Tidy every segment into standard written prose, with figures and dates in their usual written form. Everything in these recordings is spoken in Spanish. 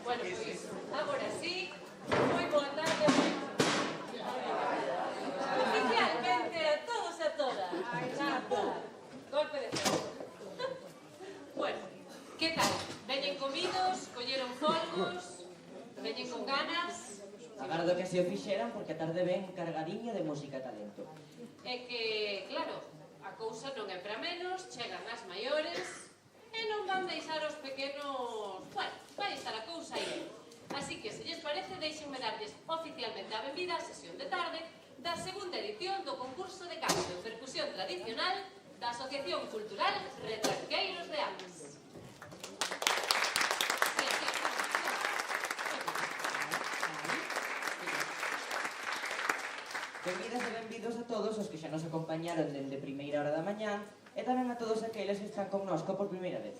Bueno, pois, agora sí, moi boa tarde. Oficialmente a todos e a todas. Golpe de fogo. Bueno, que tal? Veñen comidos, colleron folgos, veñen con ganas. Agardo que se o fixeran porque a tarde ven cargadiña de música e talento. É que, claro, a cousa non é para menos, chegan as maiores e non van deixar os pequenos... Bueno, vai estar a cousa aí. Así que, se lles parece, deixenme darlles oficialmente a benvida á sesión de tarde da segunda edición do concurso de canto e percusión tradicional da Asociación Cultural Retranqueiros de Ames. Benvidas e benvidos a todos os que xa nos acompañaron dende primeira hora da mañá e tamén a todos aqueles que están connosco por primeira vez.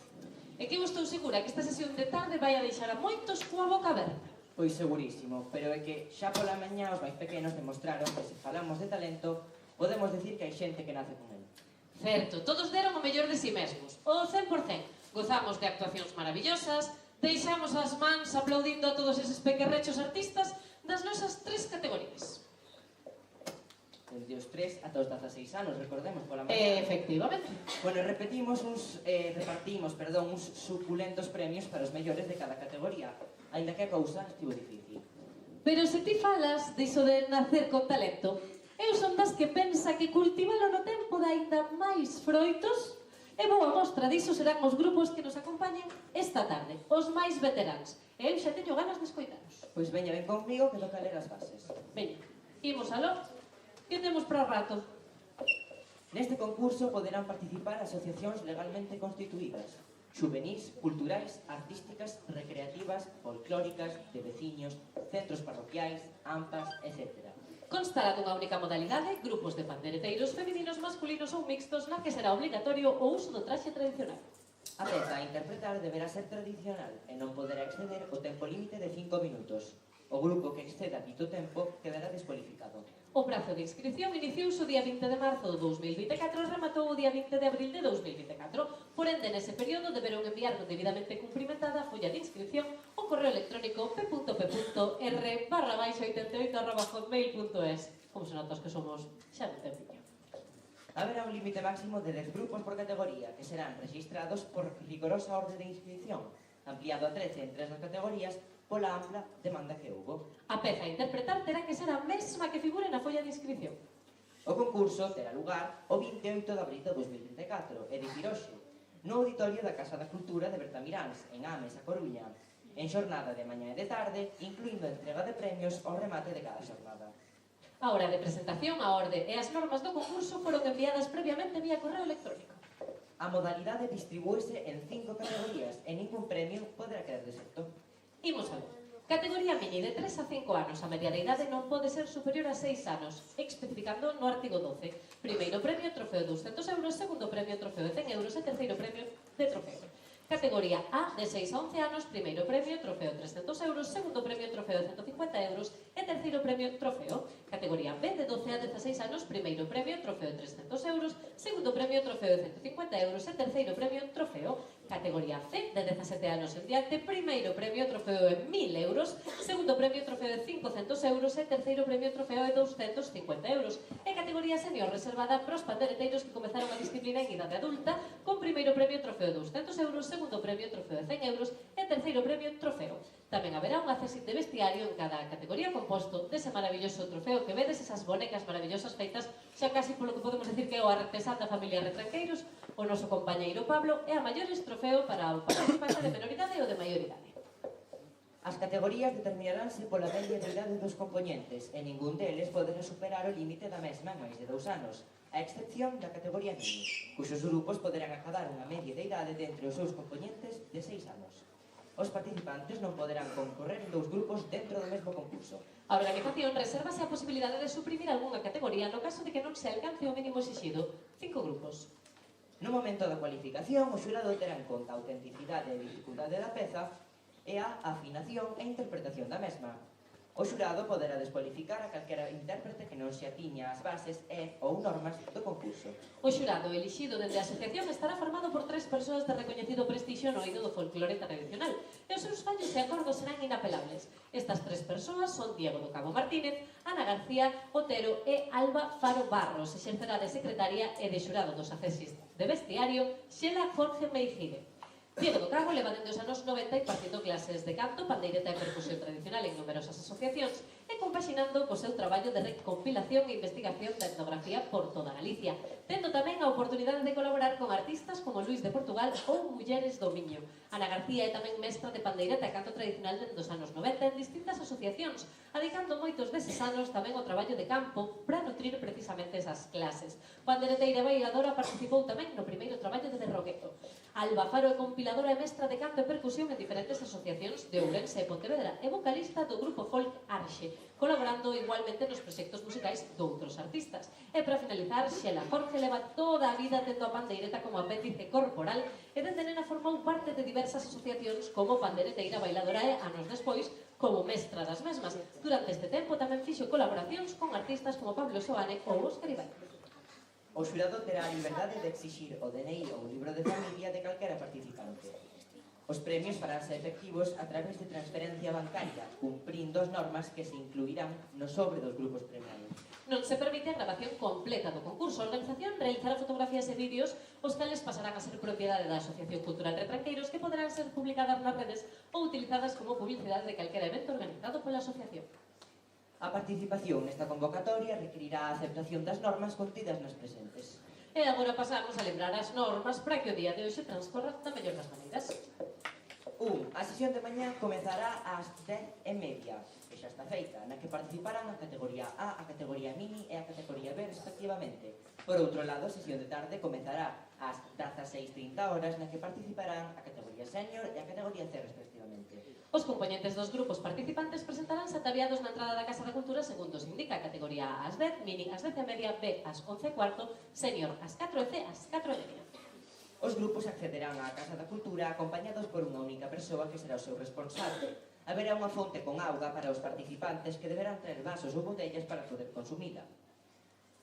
É que eu estou segura que esta sesión de tarde vai a deixar a moitos coa boca aberta. Pois segurísimo, pero é que xa pola mañá os máis pequenos demostraron que se falamos de talento podemos decir que hai xente que nace con el. Certo, todos deron o mellor de si mesmos, o 100%. Gozamos de actuacións maravillosas, deixamos as mans aplaudindo a todos eses pequerrechos artistas das nosas tres categorías. Desde os 3 ata os 16 anos, recordemos, pola mañá. Efectivamente. Bueno, repartimos uns suculentos premios para os mellores de cada categoría, aínda que a cousa estivo difícil. Pero se ti falas diso de nacer con talento, eu son das que pensa que cultivalo no tempo dá aínda máis froitos, e boa mostra diso serán os grupos que nos acompañen esta tarde, os máis veteráns. E eu xa teño ganas de escoitaros. Pois veña ben conmigo que toca ler as bases. Veña, imos aló. Que temos para o rato? Neste concurso poderán participar asociacións legalmente constituídas, xuvenís, culturais, artísticas, recreativas, folclóricas, de veciños, centros parroquiais, AMPAs, etc. Constará dunha única modalidade, grupos de pandereteiros femininos, masculinos ou mixtos, na que será obligatorio o uso do traxe tradicional. A peza a interpretar deberá ser tradicional e non poderá exceder o tempo límite de 5 minutos. O grupo que exceda dito tempo quedará descualificado. O prazo de inscripción iniciouse o día 20 de marzo de 2024 e rematou o día 20 de abril de 2024. Por ende, nese período deberán enviar debidamente cumprimentada a folla de inscripción ao correo electrónico p.p.r/88@hotmail.es. Como se notas que somos xa non tempiño. Haberá un límite máximo de 10 grupos por categoría, que serán registrados por rigorosa orde de inscripción, ampliado a 13 en 3 das categorías pola ampla demanda que houbo. A peza a interpretar terá que ser a mesma que figure na folla de inscripción. O concurso terá lugar o 28 de abril de 2024, é dicir hoxe, no auditorio da Casa da Cultura de Bertamiráns, en Ames, a Coruña, en xornada de mañá e de tarde, incluindo a entrega de premios ao remate de cada xornada. A hora de presentación, a orde e as normas do concurso foron enviadas previamente vía correo electrónico. A modalidade distribúese en 5 categorías e ningún premio poderá quedar deserto. Imos algo. Categoría miña de 3 a 5 anos. A media de idade non pode ser superior a 6 anos, especificando no artigo 12. Primeiro premio, trofeo de 200 euros, segundo premio, trofeo de 100 euros e terceiro premio de trofeo. Categoría A, de 6 a 11 anos, primeiro premio, trofeo 300 euros, segundo premio, trofeo 150 euros e terceiro premio, trofeo. Categoría B, de 12 a 16 anos, primeiro premio, trofeo 300 euros, segundo premio, trofeo 150 euros e terceiro premio, trofeo. Categoría C, de 17 anos en diante, primeiro premio, trofeo de 1000 euros, segundo premio, trofeo de 500 euros e terceiro premio, trofeo de 250 euros. E categoría senior, reservada para os pandereteiros que comezaron a disciplina en idade adulta, con primeiro premio, trofeo de 200 euros, segundo premio, trofeo de 100 euros e terceiro premio, trofeo. Tamén haberá un accessit de vestiario en cada categoría composto dese maravilloso trofeo que vedes, esas bonecas maravillosas feitas xa casi polo que podemos decir que é o artesán da familia Retranqueiros, o noso compañeiro Pablo, e a maiores trofeo para o participante de menoridade ou de maioridade. As categorías determinaránse pola media de idade dos compoñentes e ningún deles poderá superar o límite da mesma en máis de 2 anos, a excepción da categoría mini, cuxos grupos poderán acadar unha media de idade de entre os seus compoñentes de 6 anos. Os participantes non poderán concorrer en 2 grupos dentro do mesmo concurso. A organización resérvase a posibilidade de suprimir algunha categoría no caso de que non se alcance o mínimo exixido, 5 grupos. No momento da cualificación, o xurado terá en conta a autenticidade e dificultade da peza e a afinación e interpretación da mesma. O xurado poderá descualificar a calquera intérprete que non se atiña ás bases e ou normas do concurso. O xurado elixido dende a asociación estará formado por 3 persoas de recoñecido prestixio no eido do folclore tradicional e os seus fallos e acordos serán inapelables. Estas 3 persoas son Diego do Cabo Martínez, Ana García Otero e Alba Faro Barros, exercerá de secretaria e de xurado dos accesos de vestiario Xela Jorge Meijide. Diego do Cabo leva dende os anos 90 impartindo clases de canto, pandeireta e percusión tradicional en numerosas asociacións e compaxinando co seu traballo de recompilación e investigación da etnografía por toda Galicia, tendo tamén a oportunidade de colaborar con artistas como Luís de Portugal ou Mulleres do Miño. Ana García é tamén mestra de pandeireta e canto tradicional dende os anos 90 en distintas asociacións, adicando moitos deses anos tamén ao traballo de campo para nutrir precisamente esas clases. Pandeireteira e bailadora participou tamén no primeiro traballo de Derrogueto. Alba Faro é compiladora e mestra de canto e percusión en diferentes asociacións de Ourense e Pontevedra e vocalista do grupo folk Arxe, colaborando igualmente nos proxectos musicais doutros artistas. E para finalizar, Xela Jorge leva toda a vida tendo a pandeireta como apéndice corporal e dende nena formou parte de diversas asociacións como pandeireteira bailadora e, anos despois, como mestra das mesmas. Durante este tempo tamén fixo colaboracións con artistas como Pablo Soane ou Óscar Ibai. O xurado terá a liberdade de exixir o DNI ou o libro de familia de calquera participante. Os premios faránse efectivos a través de transferencia bancaria, cumprindo as normas que se incluirán no sobre dos grupos premiados. Non se permite a grabación completa do concurso. A organización realizará fotografías e vídeos, os cales pasarán a ser propiedade da Asociación Cultural Retranqueiros, que poderán ser publicadas nas redes ou utilizadas como publicidade de calquera evento organizado pola asociación. A participación nesta convocatoria requerirá a aceptación das normas contidas nas presentes. E agora pasamos a lembrar as normas para que o día de hoxe transcorra da mellor das maneiras. 1. A sesión de mañá comezará ás 10:30, que xa está feita, na que participarán a categoría A, a categoría Mini e a categoría B, respectivamente. Por outro lado, a sesión de tarde comezará ás 16:30 horas, na que participarán a categoría Senior e a categoría C, respectivamente. Os componentes dos grupos participantes presentaránse ataviados na entrada da Casa da Cultura segundo se indica a categoría A ás 10, Mini ás 10:30, B ás 11:15, Senior ás 4 e C ás 4:30. Os grupos accederán á Casa da Cultura acompañados por unha única persoa que será o seu responsable. Haberá unha fonte con auga para os participantes que deberán traer vasos ou botellas para poder consumila.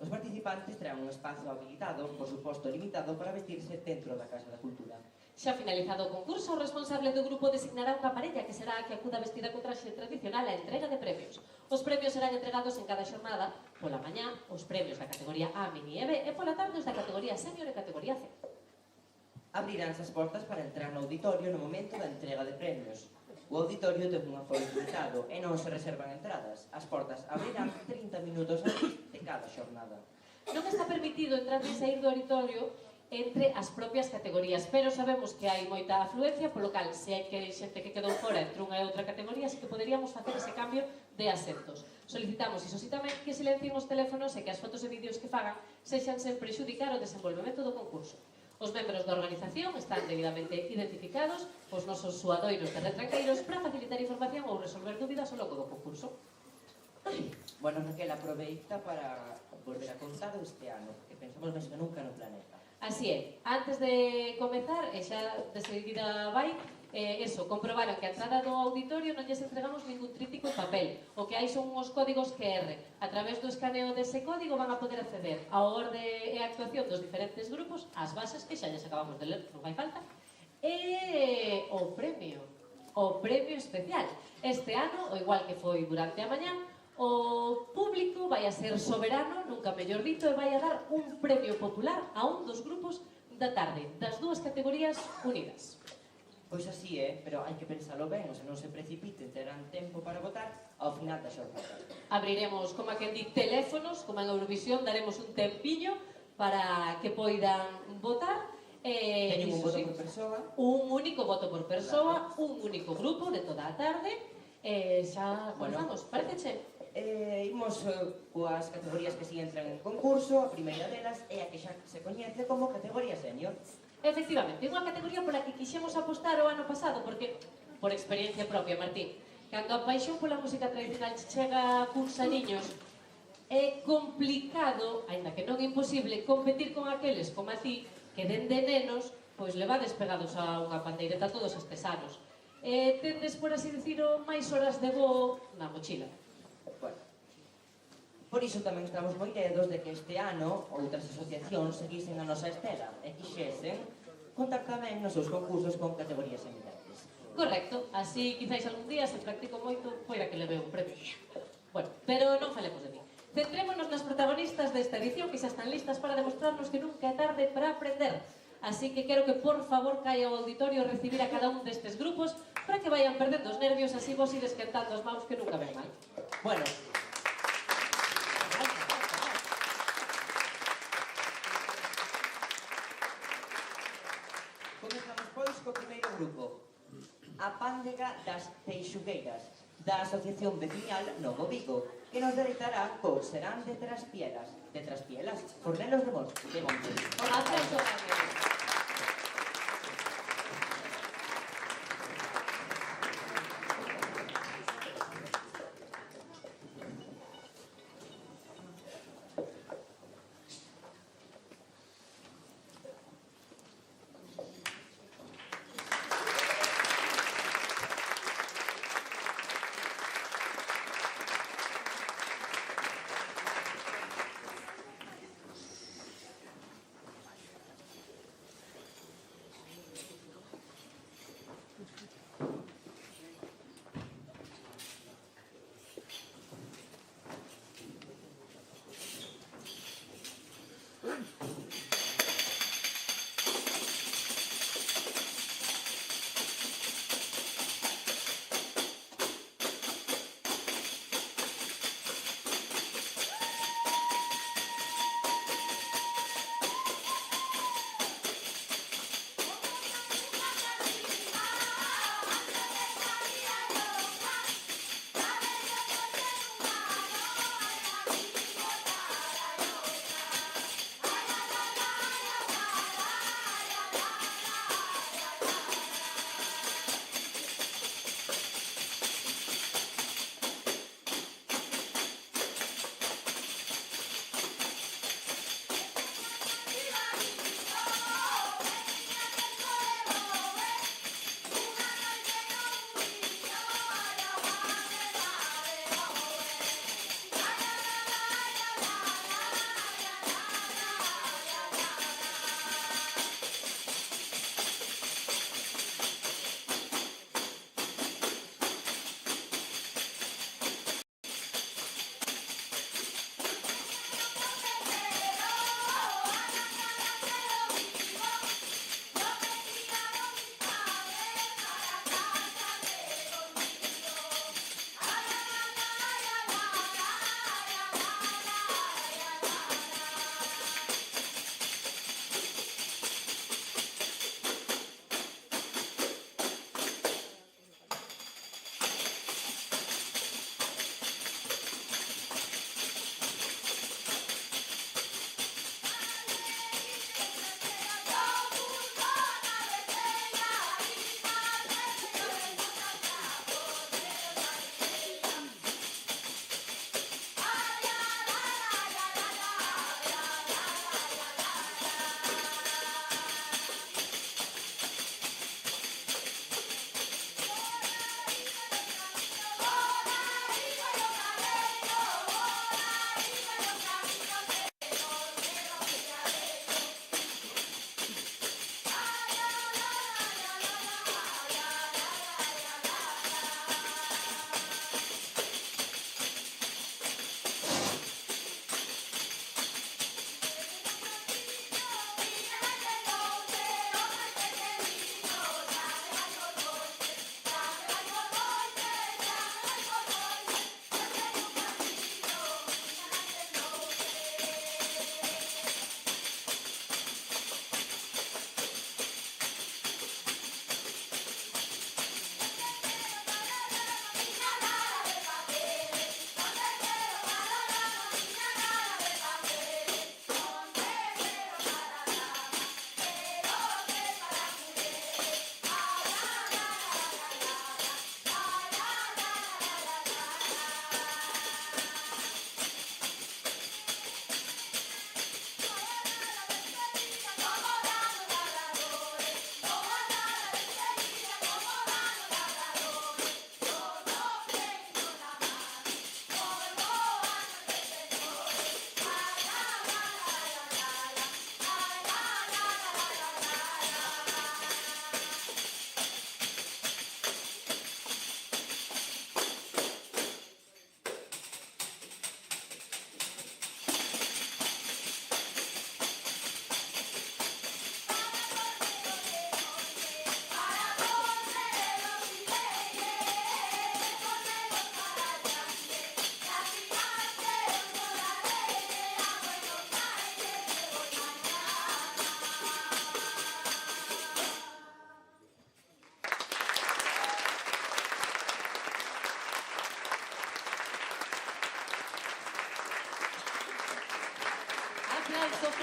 Os participantes terán un espazo habilitado, por suposto limitado, para vestirse dentro da Casa da Cultura. Xa finalizado o concurso, o responsable do grupo designará unha parella que será a que acuda vestida con traxe tradicional á entrega de premios. Os premios serán entregados en cada xornada, pola mañá, os premios da categoría A, Mini e B, e pola tarde os da categoría Senior e categoría C. Abriránse as portas para entrar no auditorio no momento da entrega de premios. O auditorio ten un aforo limitado e non se reservan entradas. As portas abrirán 30 minutos antes de cada xornada. Non está permitido entrar e sair do auditorio entre as propias categorías, pero sabemos que hai moita afluencia, polo cal, se hai que xente que quedou fora entre unha e outra categoría, así que poderíamos facer ese cambio de asentos. Solicitamos, iso sí tamén, que silencien os teléfonos e que as fotos e vídeos que fagan sexan sen prexudicar o desenvolvemento do concurso. Os membros da organización están debidamente identificados, os nosos suadoiros de retranqueiros, para facilitar información ou resolver dúbidas ao longo do concurso. Bueno, Raquel, aproveita para volver a contar este ano, que pensamos máis que nunca no planeta. Así é, antes de comezar, e xa de seguida vai, comprobaron que a entrada do auditorio non lles entregamos ningún tríptico en papel. O que hai son uns códigos QR. A través do escaneo dese código van a poder acceder ao orde e actuación dos diferentes grupos, as bases, que xa lles acabamos de ler, non fai falta, e o premio especial. Este ano, o igual que foi durante a mañá, o público vai a ser soberano, nunca mellor dito, e vai a dar un premio popular a un dos grupos da tarde, das dúas categorías unidas. Pois así é, pero hai que pensalo ben, se non se precipiten, terán tempo para votar ao final da xornada. Abriremos, como a quen di, teléfonos, como en Eurovisión, daremos un tempiño para que poidan votar. Teñen un voto por persoa. Un único voto por persoa, un único grupo de toda a tarde. Xa comenzamos, pareceche? Imos coas categorías que si entran en concurso. A primeira delas é a que xa se coñece como categoría senior. Efectivamente, unha categoría pola que quixemos apostar o ano pasado, porque, por experiencia propia, Martín, cando a paixón pola música tradicional chega a cursaniños, é complicado, aínda que non é imposible, competir con aqueles como a ti, que dende nenos, pois levades pegados a unha pandeireta todos estes anos. Tendes, por así diciro, máis horas de voo na mochila. Bueno, por iso tamén estamos moi ledos de que este ano outras asociacións seguisen a nosa estela e quixesen contar tamén nos seus concursos con categorías eminentes. Correcto, así quizáis algún día, se practico moito, poida que leve un premio. Bueno, pero non falemos de mí. Centrémonos nas protagonistas desta edición que xa están listas para demostrarnos que nunca é tarde para aprender. Así que quero que por favor caia ao auditorio recibir a cada un destes grupos para que vayan perdendo os nervios, así vos ides quentando os maus que nunca ven mal. Bueno, comezamos pois co primeiro grupo, a Pándega das Teixugueiras, da Asociación Veciñal Novo Vigo, que nos deleitará co Serán de Traspielas, Fornelos de Monte. Aplauso, amigos.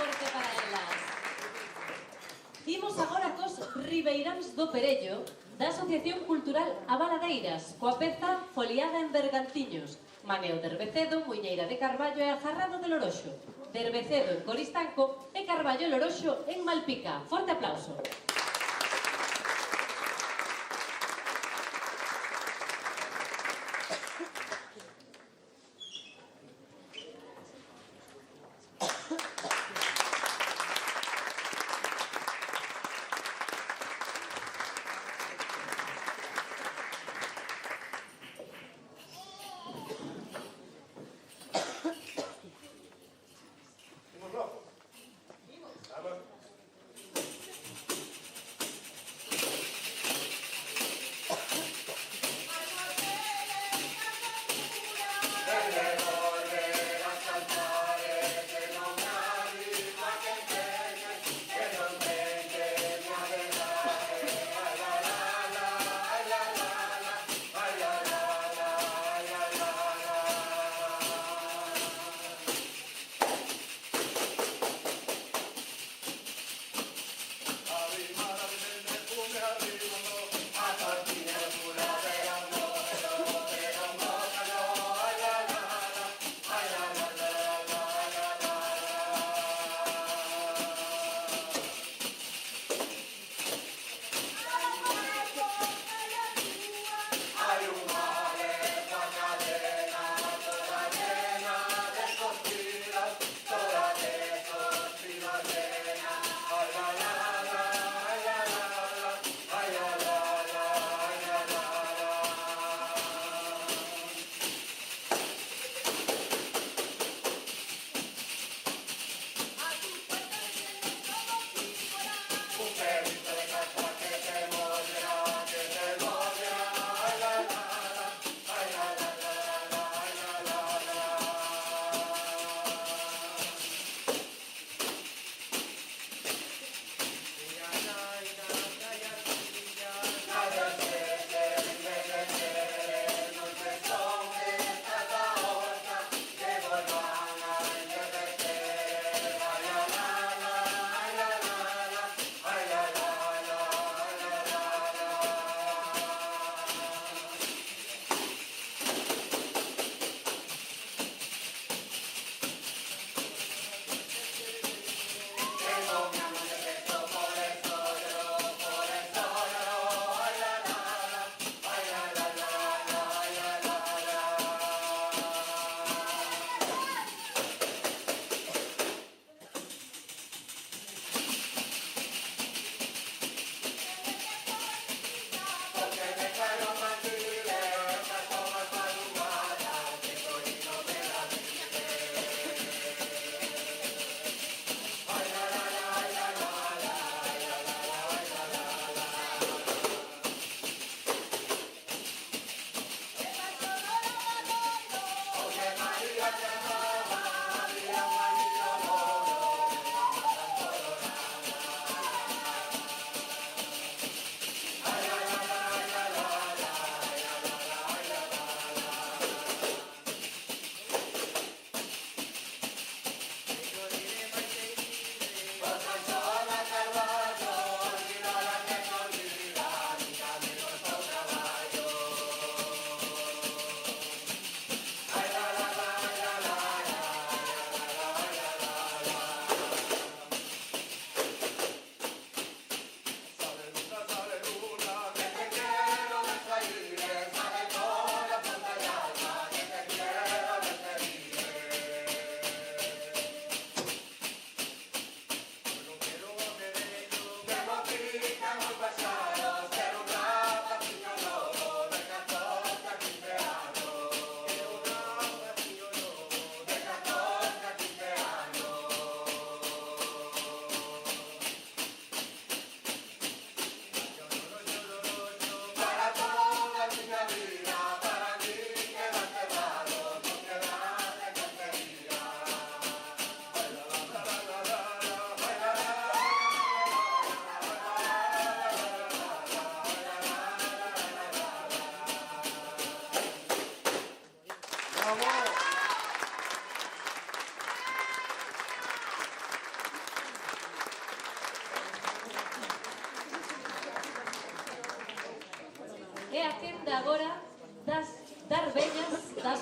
forte para elas. Imos agora cos Ribeiráns do Perello da Asociación Cultural Abaladeiras, coa peza Foliada en Bergantiños, Maneo de Herbecedo, Muiñeira de Carballo e Ajarrado de Loroxo, de Herbecedo en Coristanco e Carballo e Loroxo en Malpica. Forte aplauso.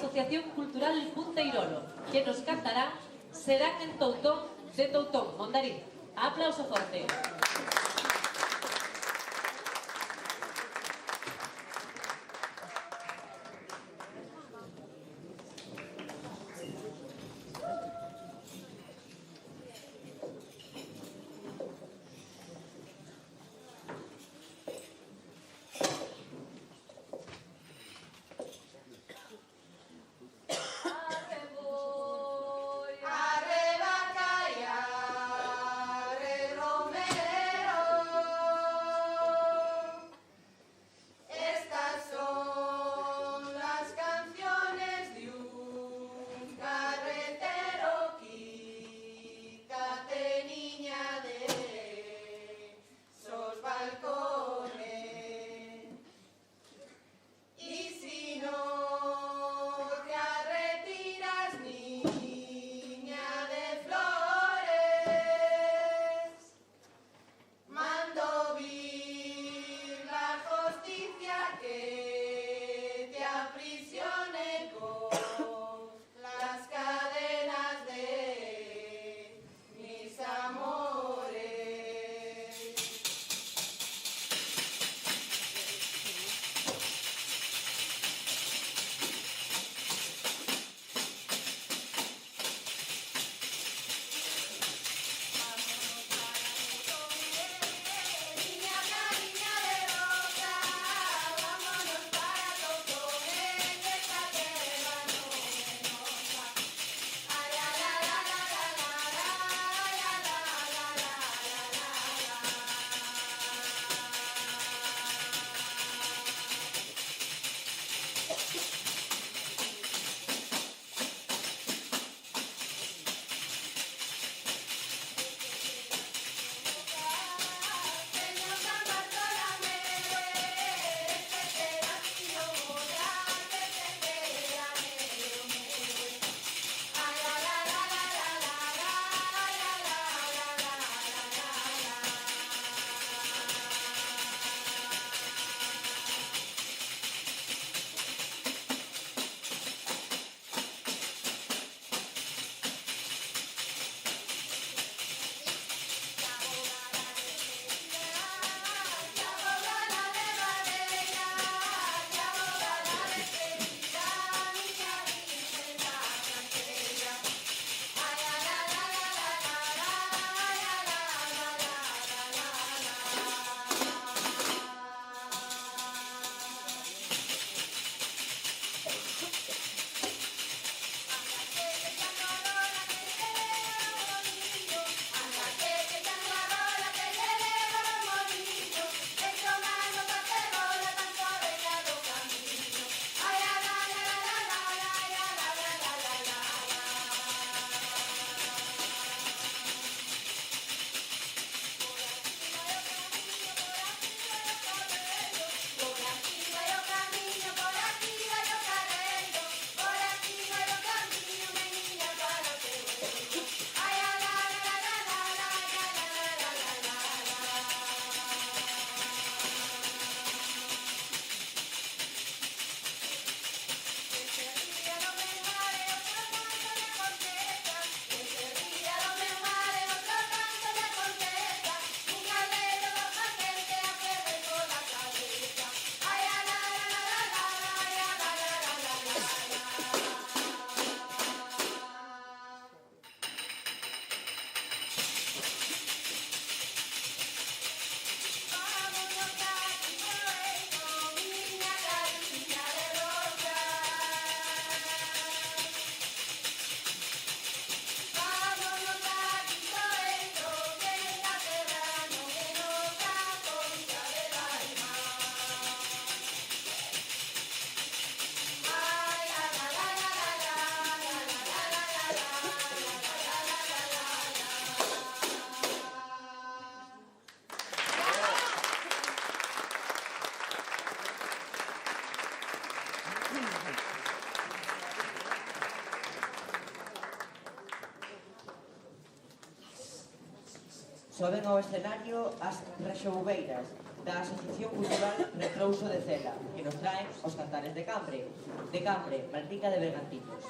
Asociación Cultural Punteirolo, que nos cantará Serán en Toutón, de Toutón, Mondariz. Aplauso forte. Soben ao escenario as rexoubeiras, da Asociación Cultural Retrouso de Cela, que nos traen os cantares de Cambre. De Cambre, Malpica de Bergantiños.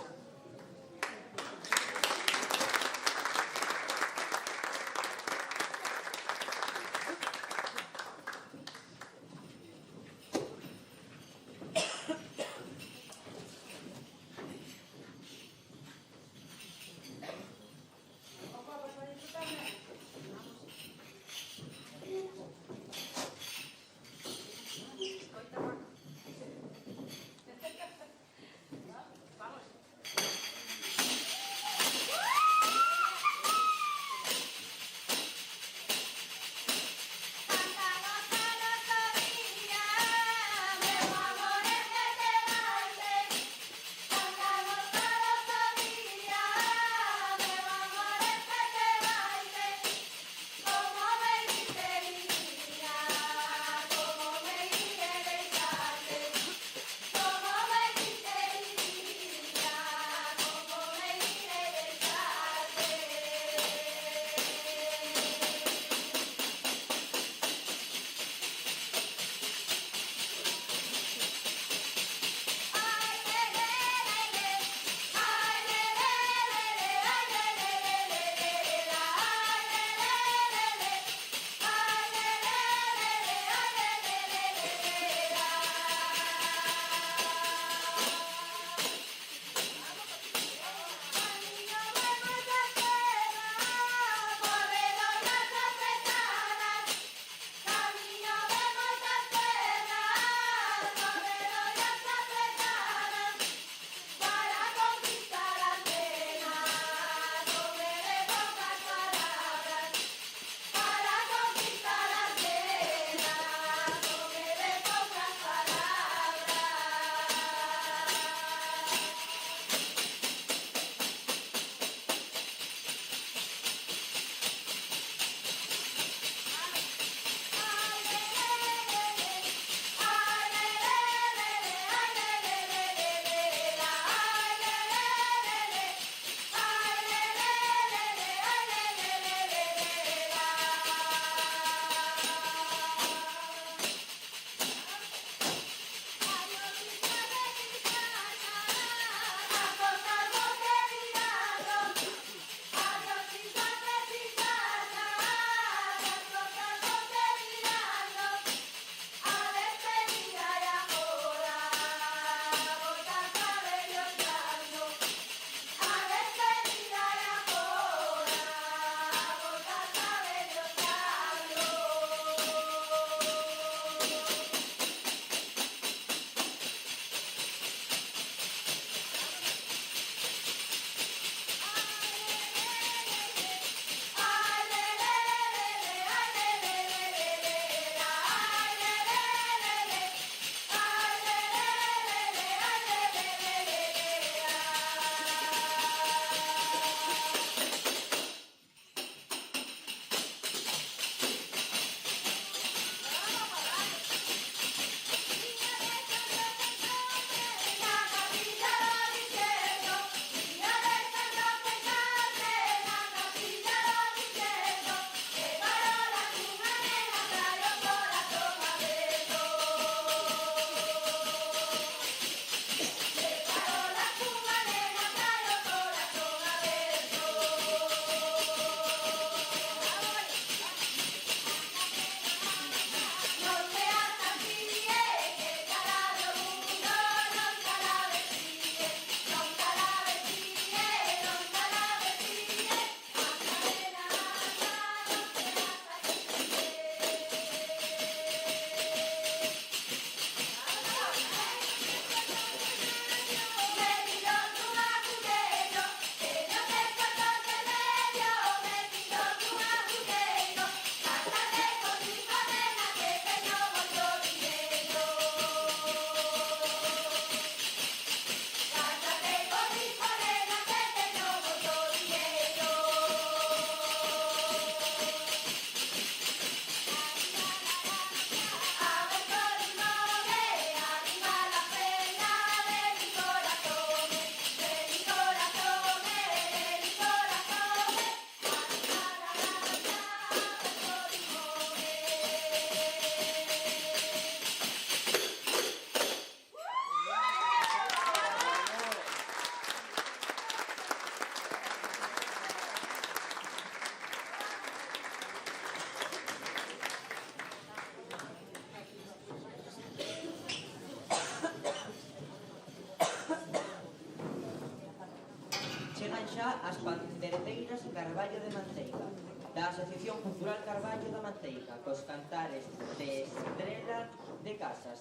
Chegan xa as pandereteiras Carballo de Manteiga, da Asociación Cultural Carballo da Manteiga, cos cantares de Estrela de Casas,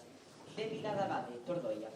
de Viladabade, Tordoia.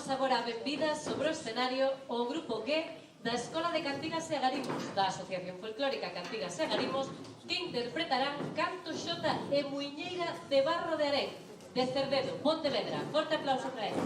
Damos agora a benvida sobre o escenario ao grupo G da Escola de Cantigas e Agarimos, da Asociación Folclórica Cantigas e Agarimos, que interpretarán Canto Xota e Muiñeira de Barro de Arén, de Cervedo, Pontevedra. Forte aplauso para eles.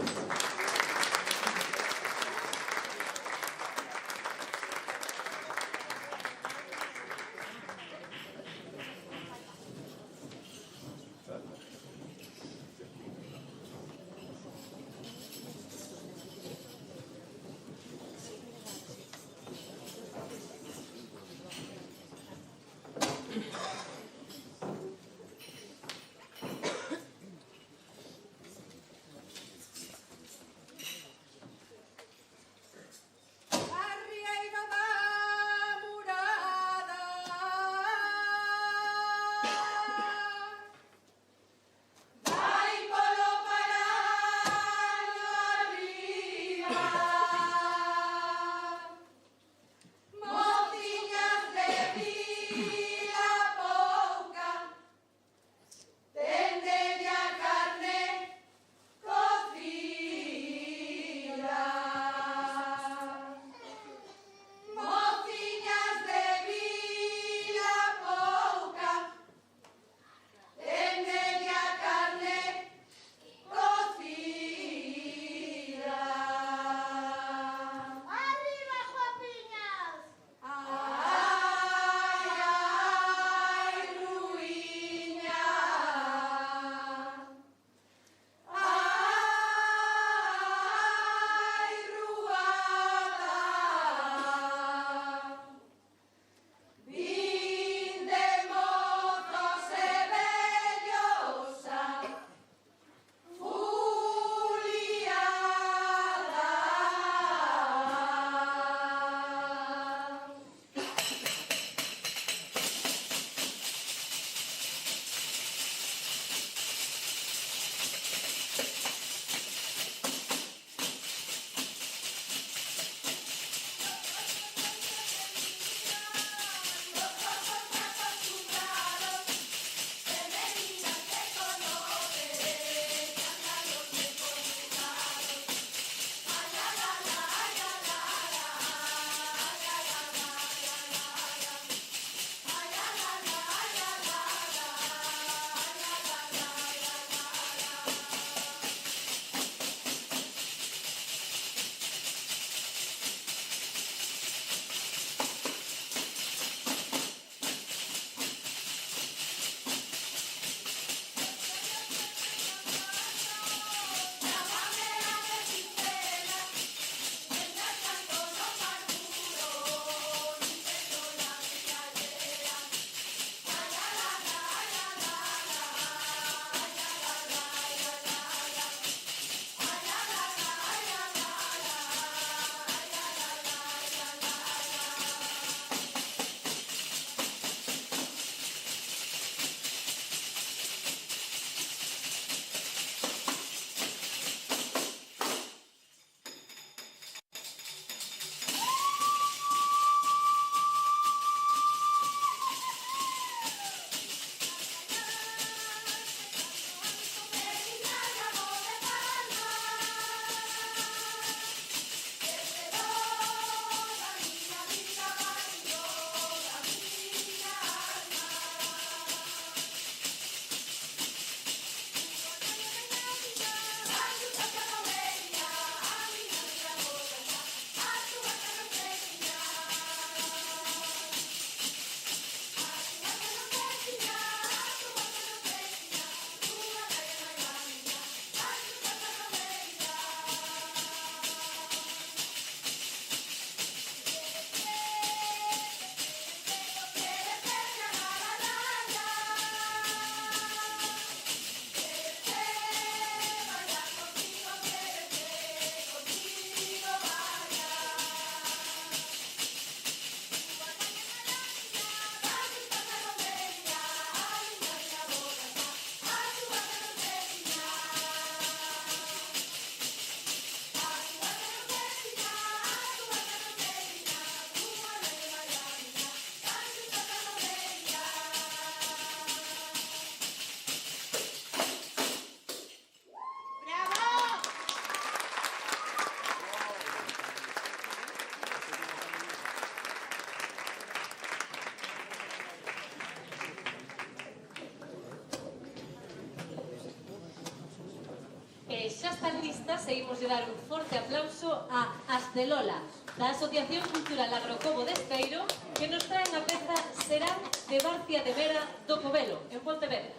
Xa están listas e imos dar un forte aplauso a Astelola, da Asociación Cultural Agrocobo de Esteiro, que nos traen a peza Serán de Barcia de Vera do Covelo, en Pontevedra.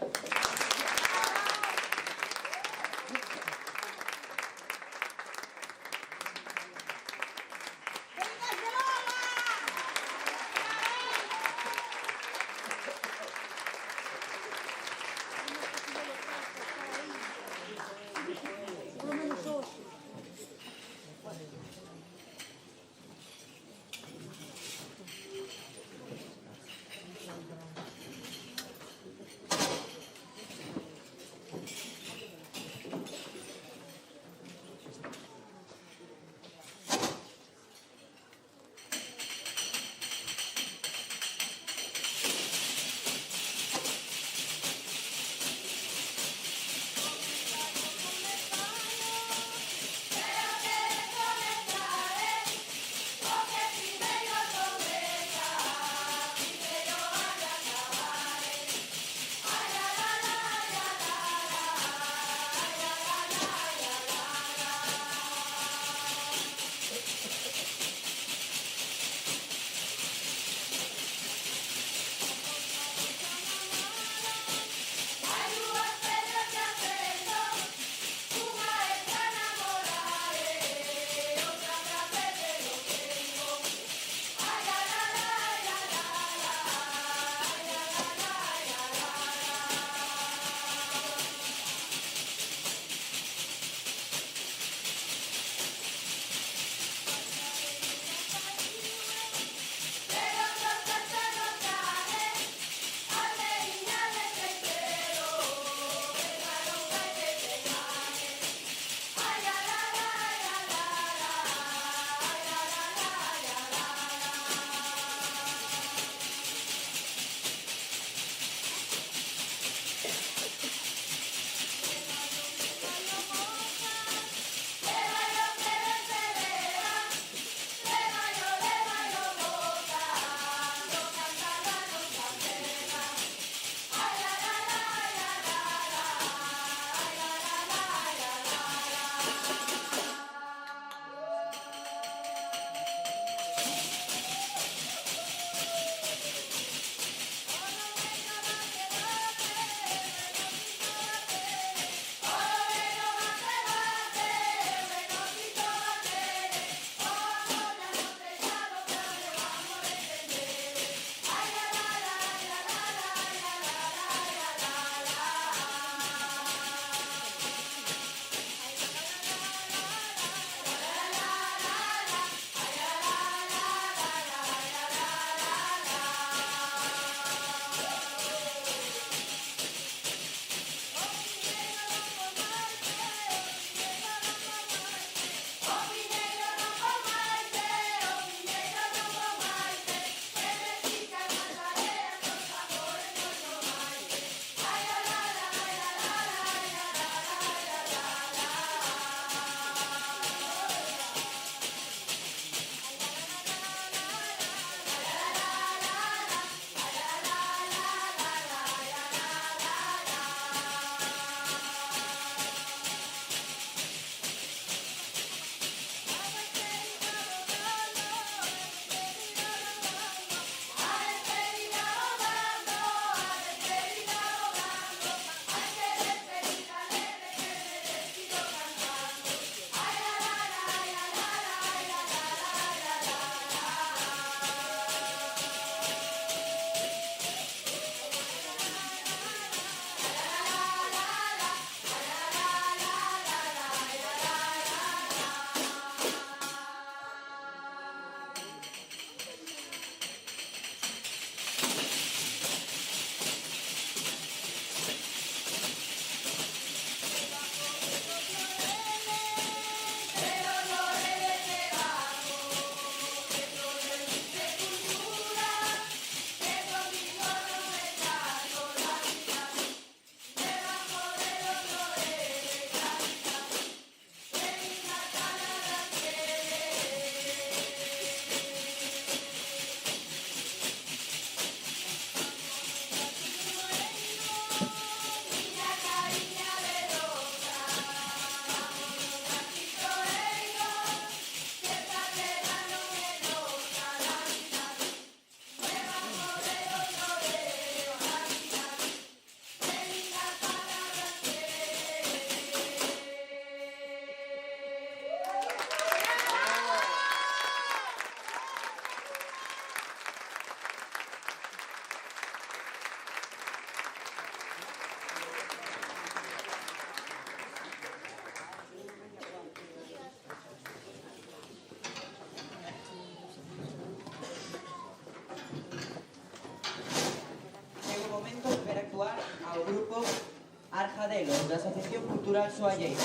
Cadelos, da Asociación Cultural Soalleira.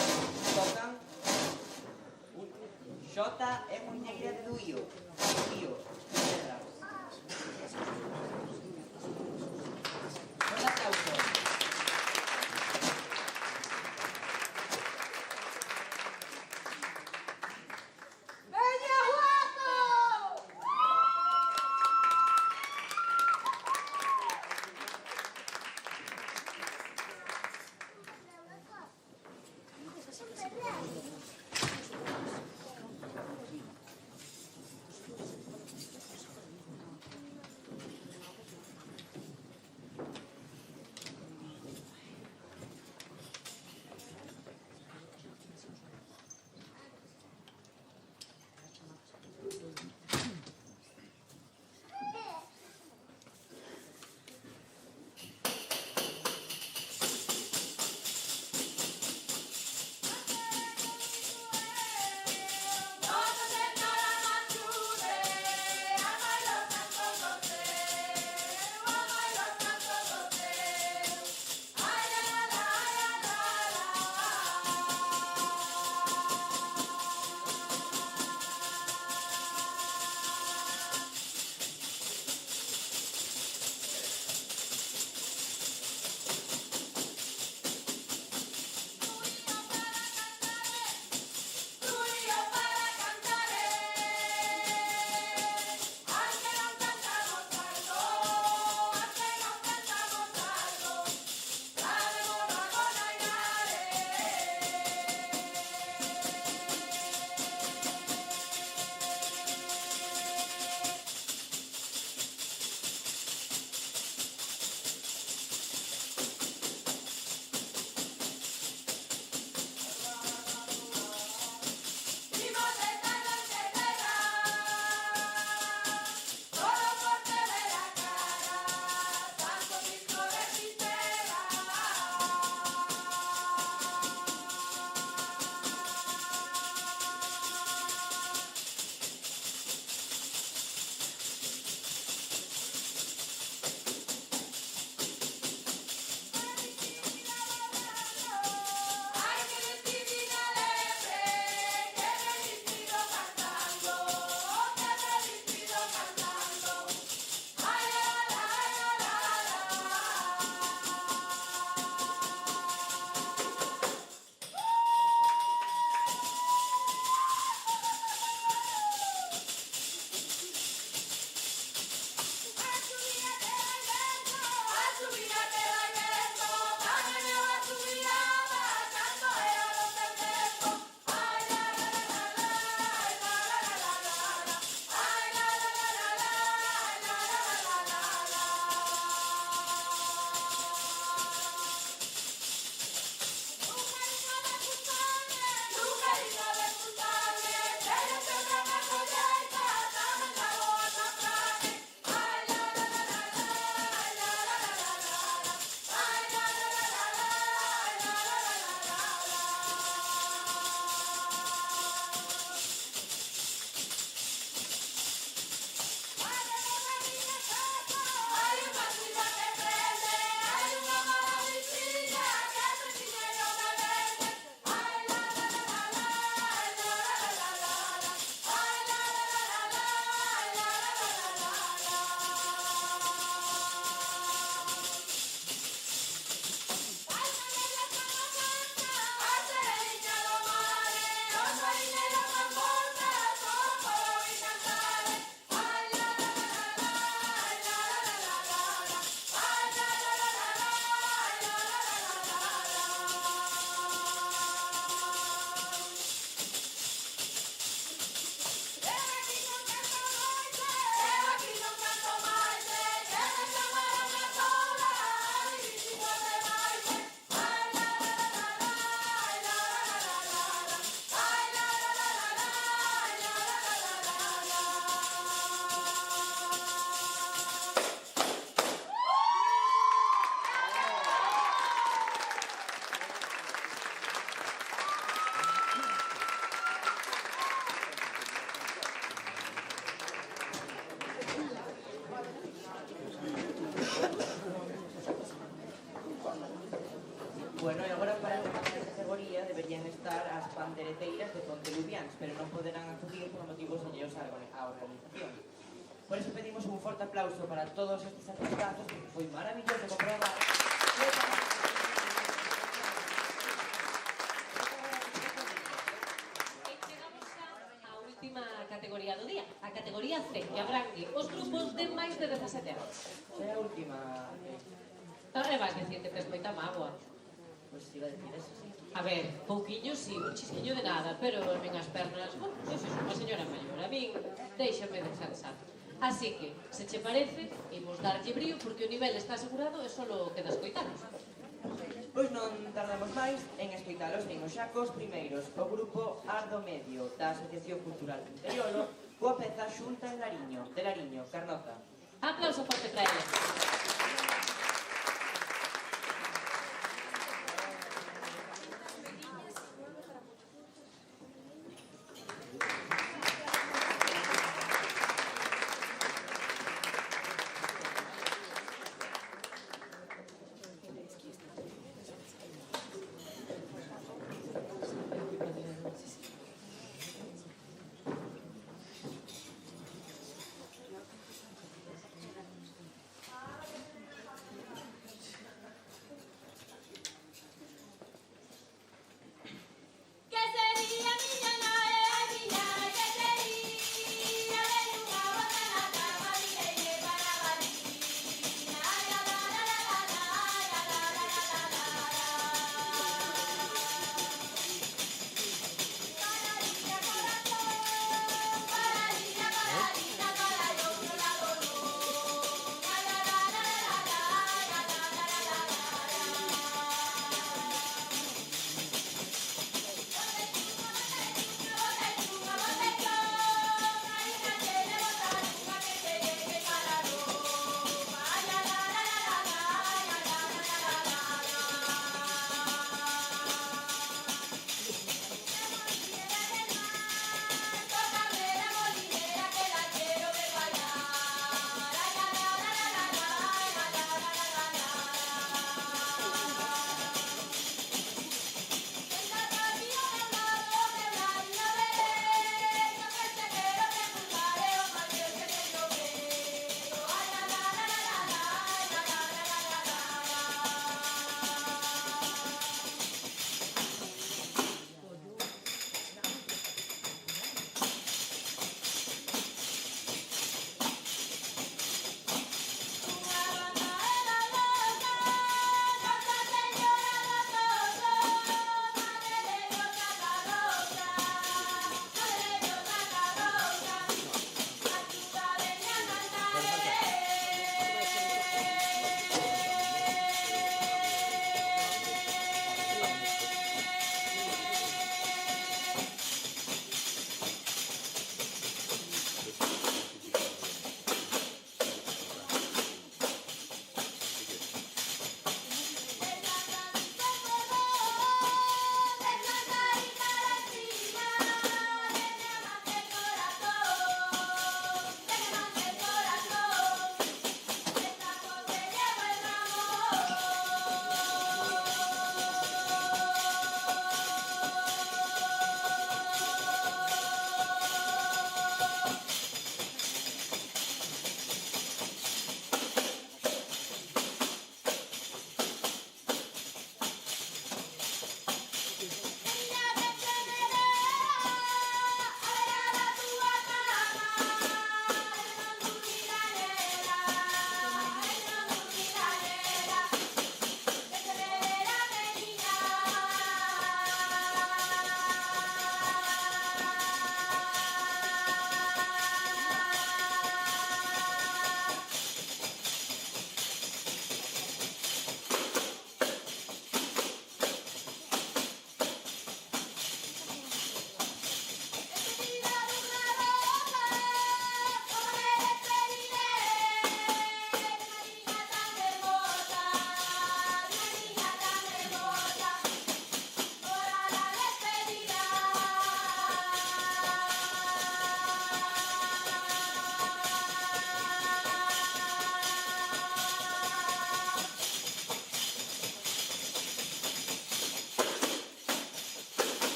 Tocan Xota e Muñeira de Duío. Duío. Un aplauso. estar as pandereteiras de Pontelubiáns, pero non poderán acudir por motivos alleos á organización. Por eso pedimos un forte aplauso para todos estes artistazos, porque foi maravilloso comprobar. Categoría do día, a categoría C, que abrangue os grupos de máis de 17 anos. É a última... E vas dicir que tes moita mágoa. Pois iba a decir eso, sí. A ver, pouquiño sí, un chisquiño de nada, pero as minhas pernas, bueno, eu soy unha señora maior, a min déixame descansar. Así que, se che parece, imos darlle brío porque o nivel está asegurado e solo queda escoitanos. Pois non tardemos máis en escoitalos nin os xacos primeiros, o grupo Ardo Medio da Asociación Cultural Interiolo, coa peza Xunta de Lariño, Carnota. Aplauso forte para eles.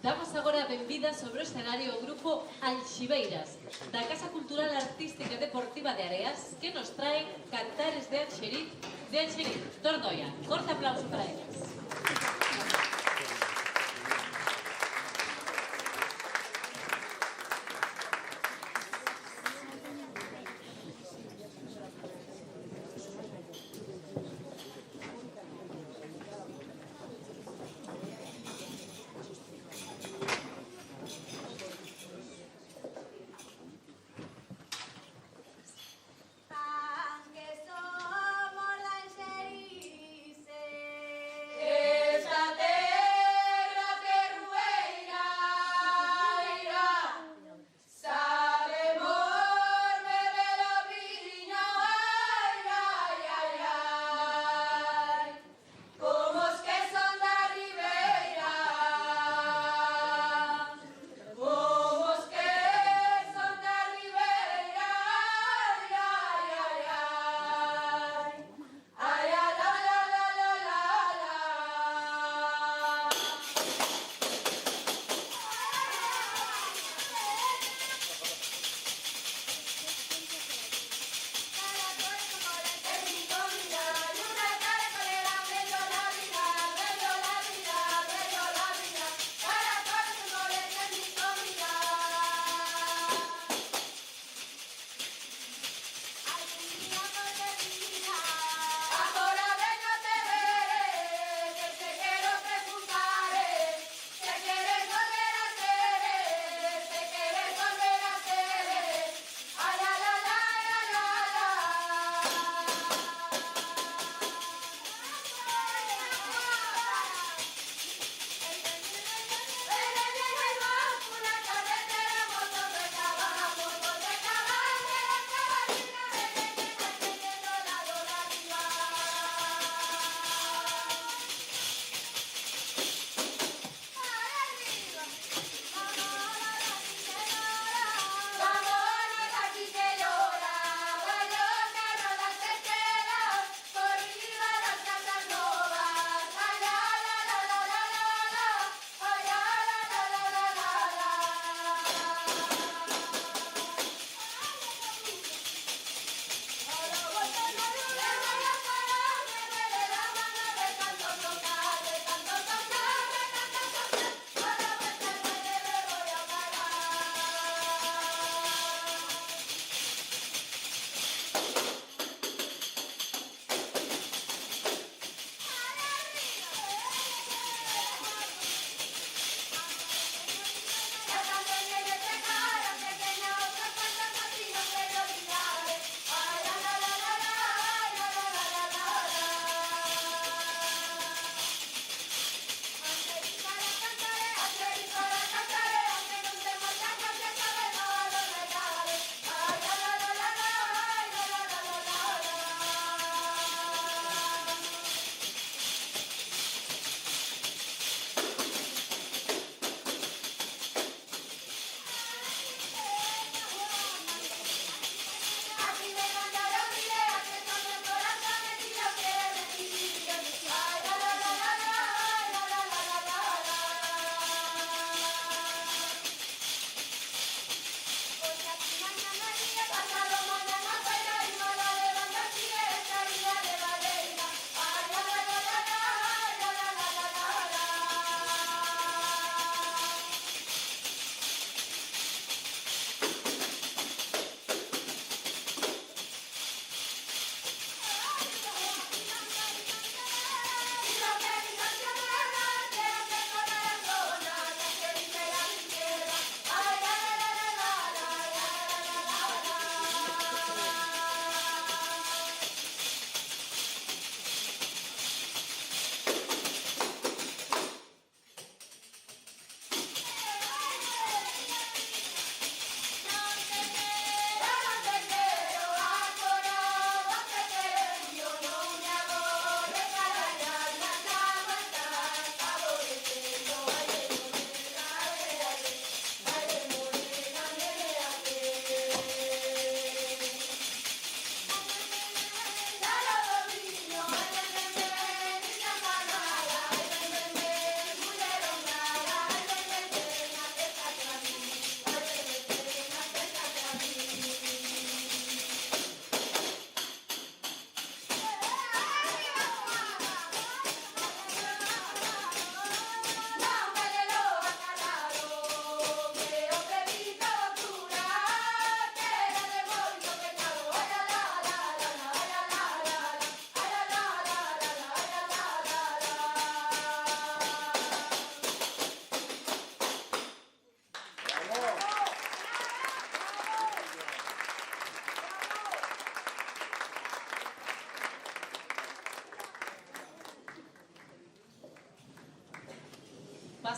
Damos agora a benvida sobre o escenario o grupo Alxibeiras, da Casa Cultural Artística e Deportiva de Areas, que nos traen Cantares de Anxeriz, Tordoia. Forte aplauso para elas. Que somos de Anxeriz,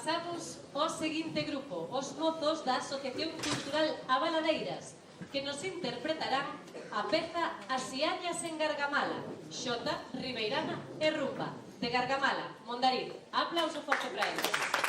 Pasamos ao seguinte grupo, os mozos da Asociación Cultural Abaladeiras, que nos interpretarán a peza Asiañas en Gargamala, Xota, Ribeirana e Rumba, de Gargamala, Mondariz. Aplauso forte para eles.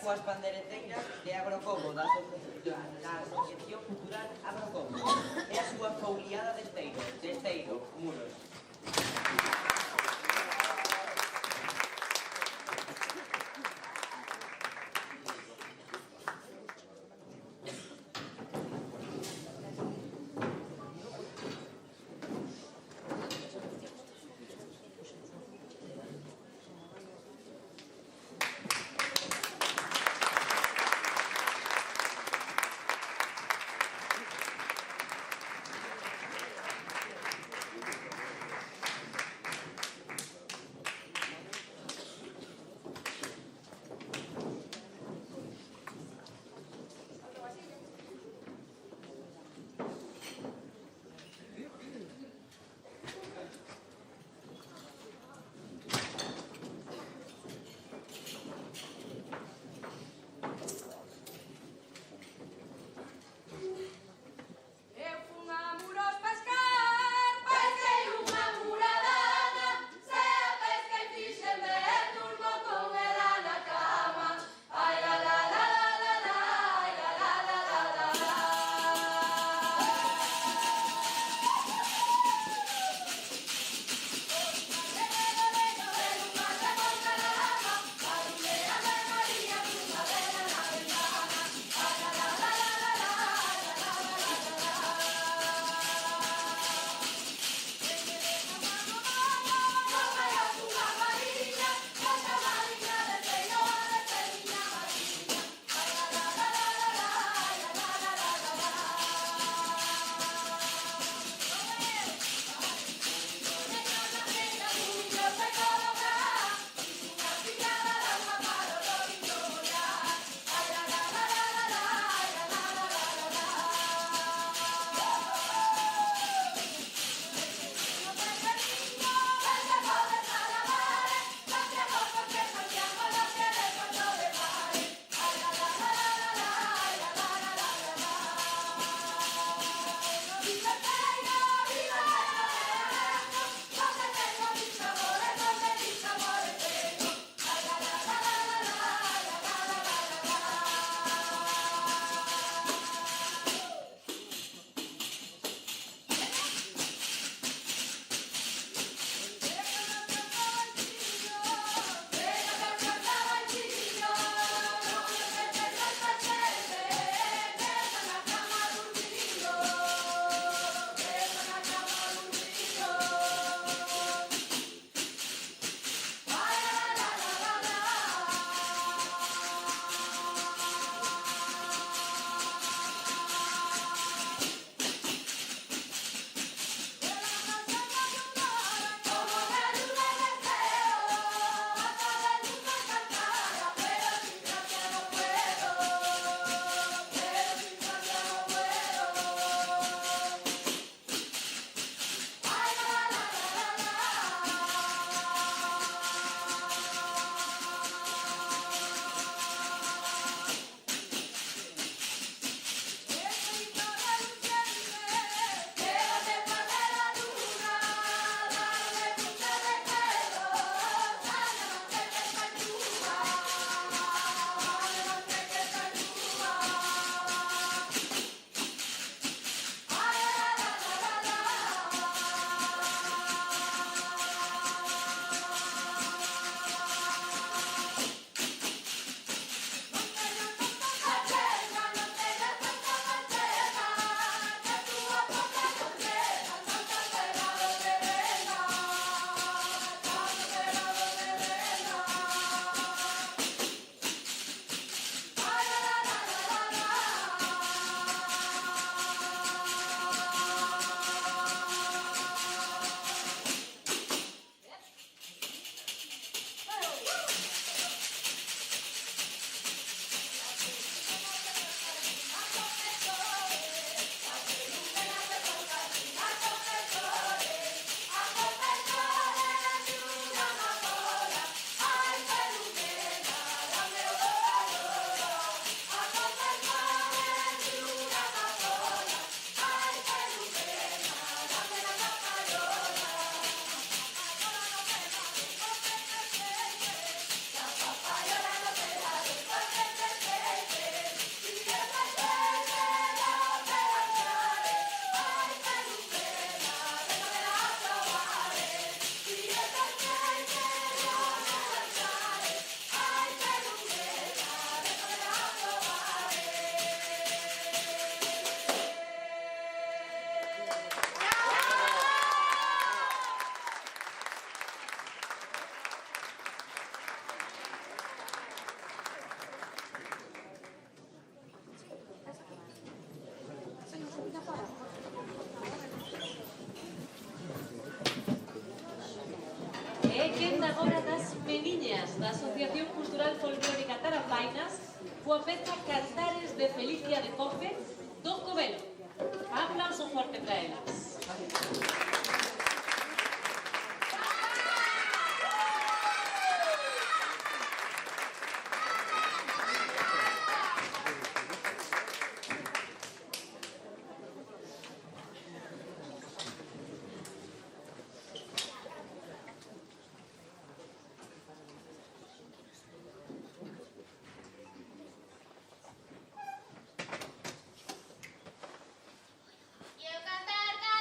coas pandereteiras de Agrocobo, da Asociación Cultural Agrocobo, e a súa fouliada de Esteiro, Muros. da Asociación Cultural Folclórica Tarambainas coa peza Cantares de Felicia de Cope do Covelo. Aplauso forte para elas. E o cantar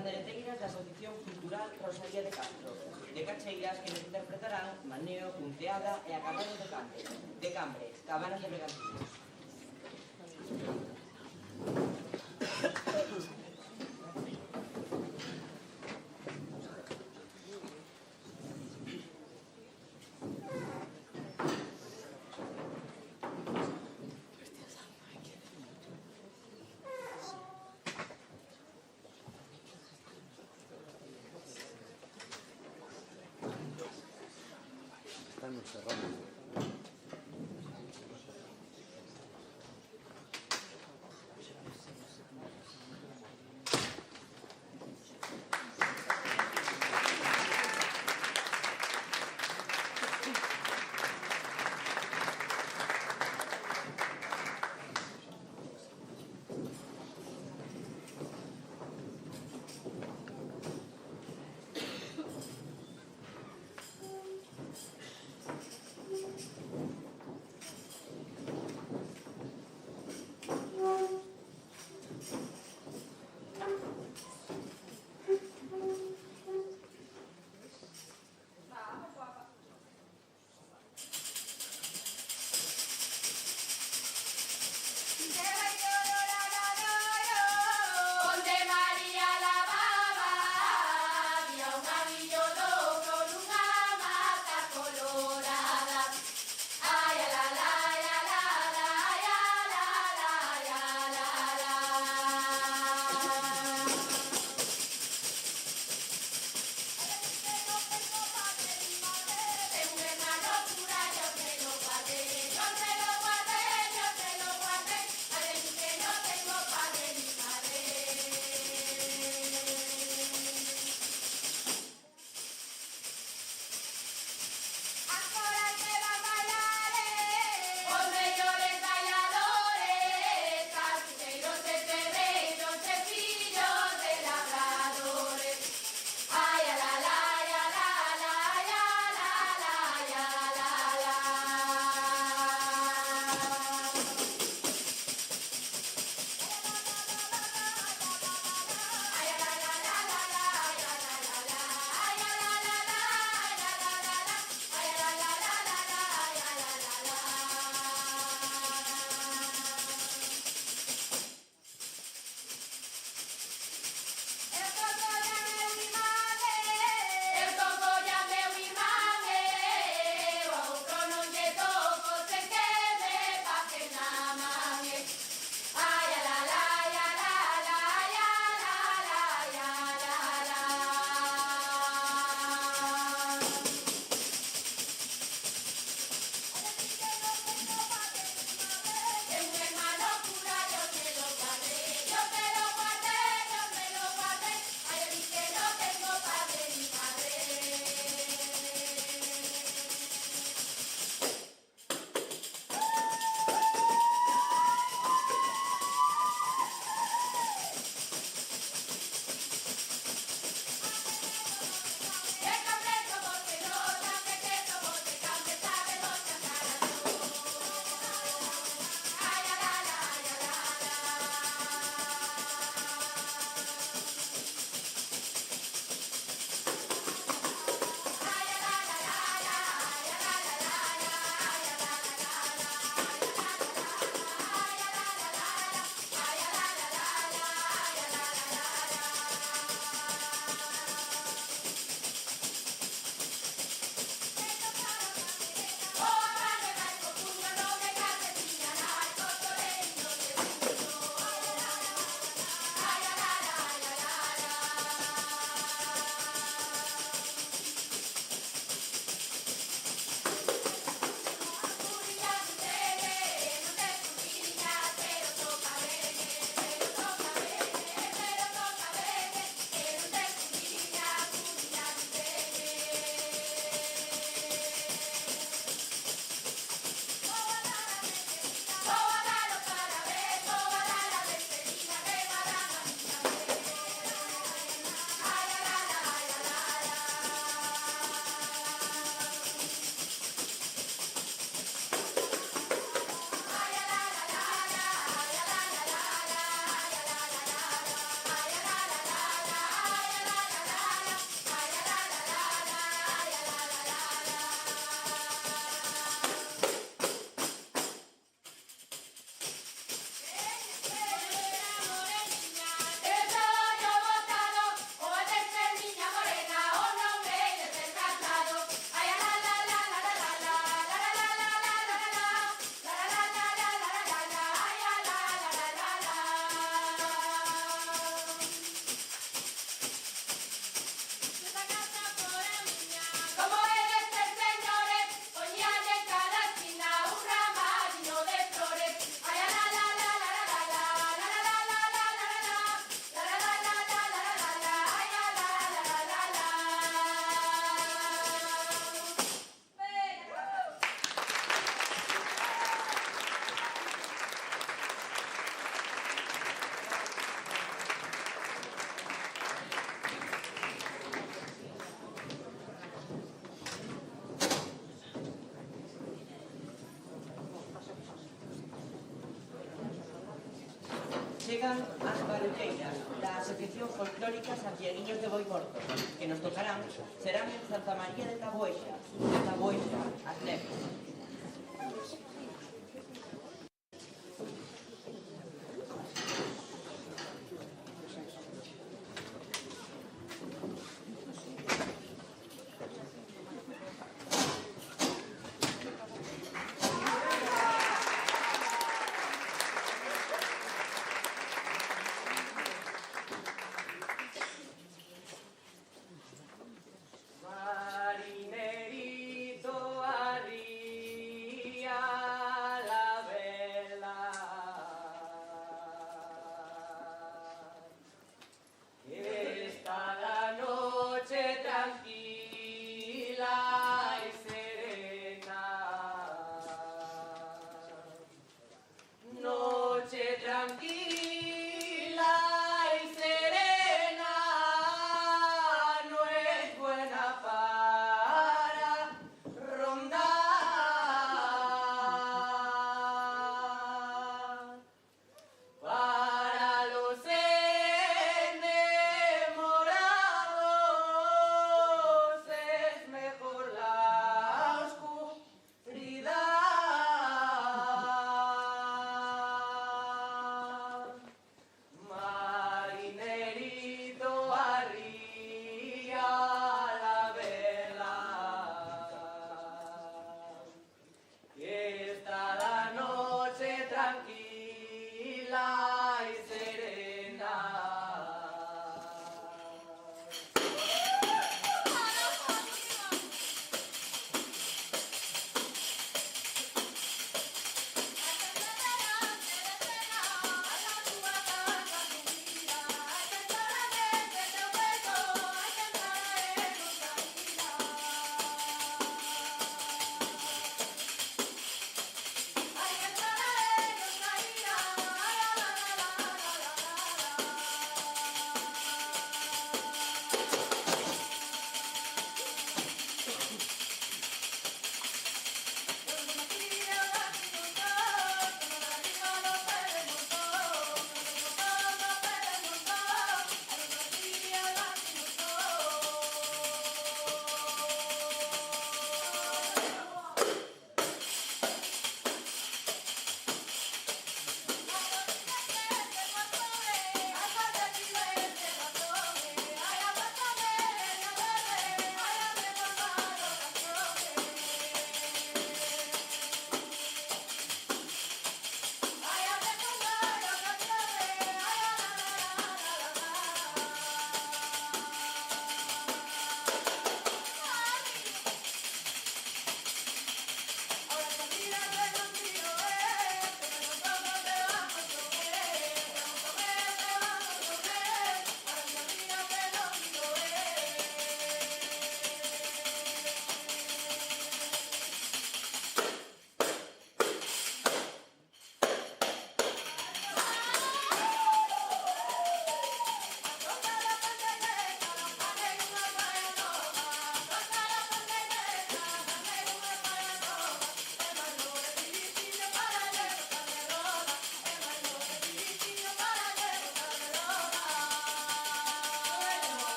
pandereteiras da Asociación Cultural Rosalía de Castro, de Cacheiras, que nos interpretarán Maneo, Punteada e Acabado de Cambre, Cabanas de Bergantiños. Estamos cerrando. Quedan as baruqueiras da Asociación Folclórica Santiaguiños de Boi Morto, que nos tocarán, serán en Santa María de Taboixa, as Neves. Marinerito a ría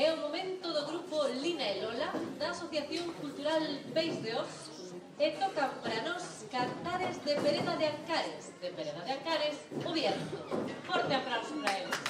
É o momento do grupo Lina e Lola da Asociación Cultural Beis de Os e tocan para nós Cantares de Pereda de Ancares. De Pereda de Ancares, o viento. Forte aplauso para eles.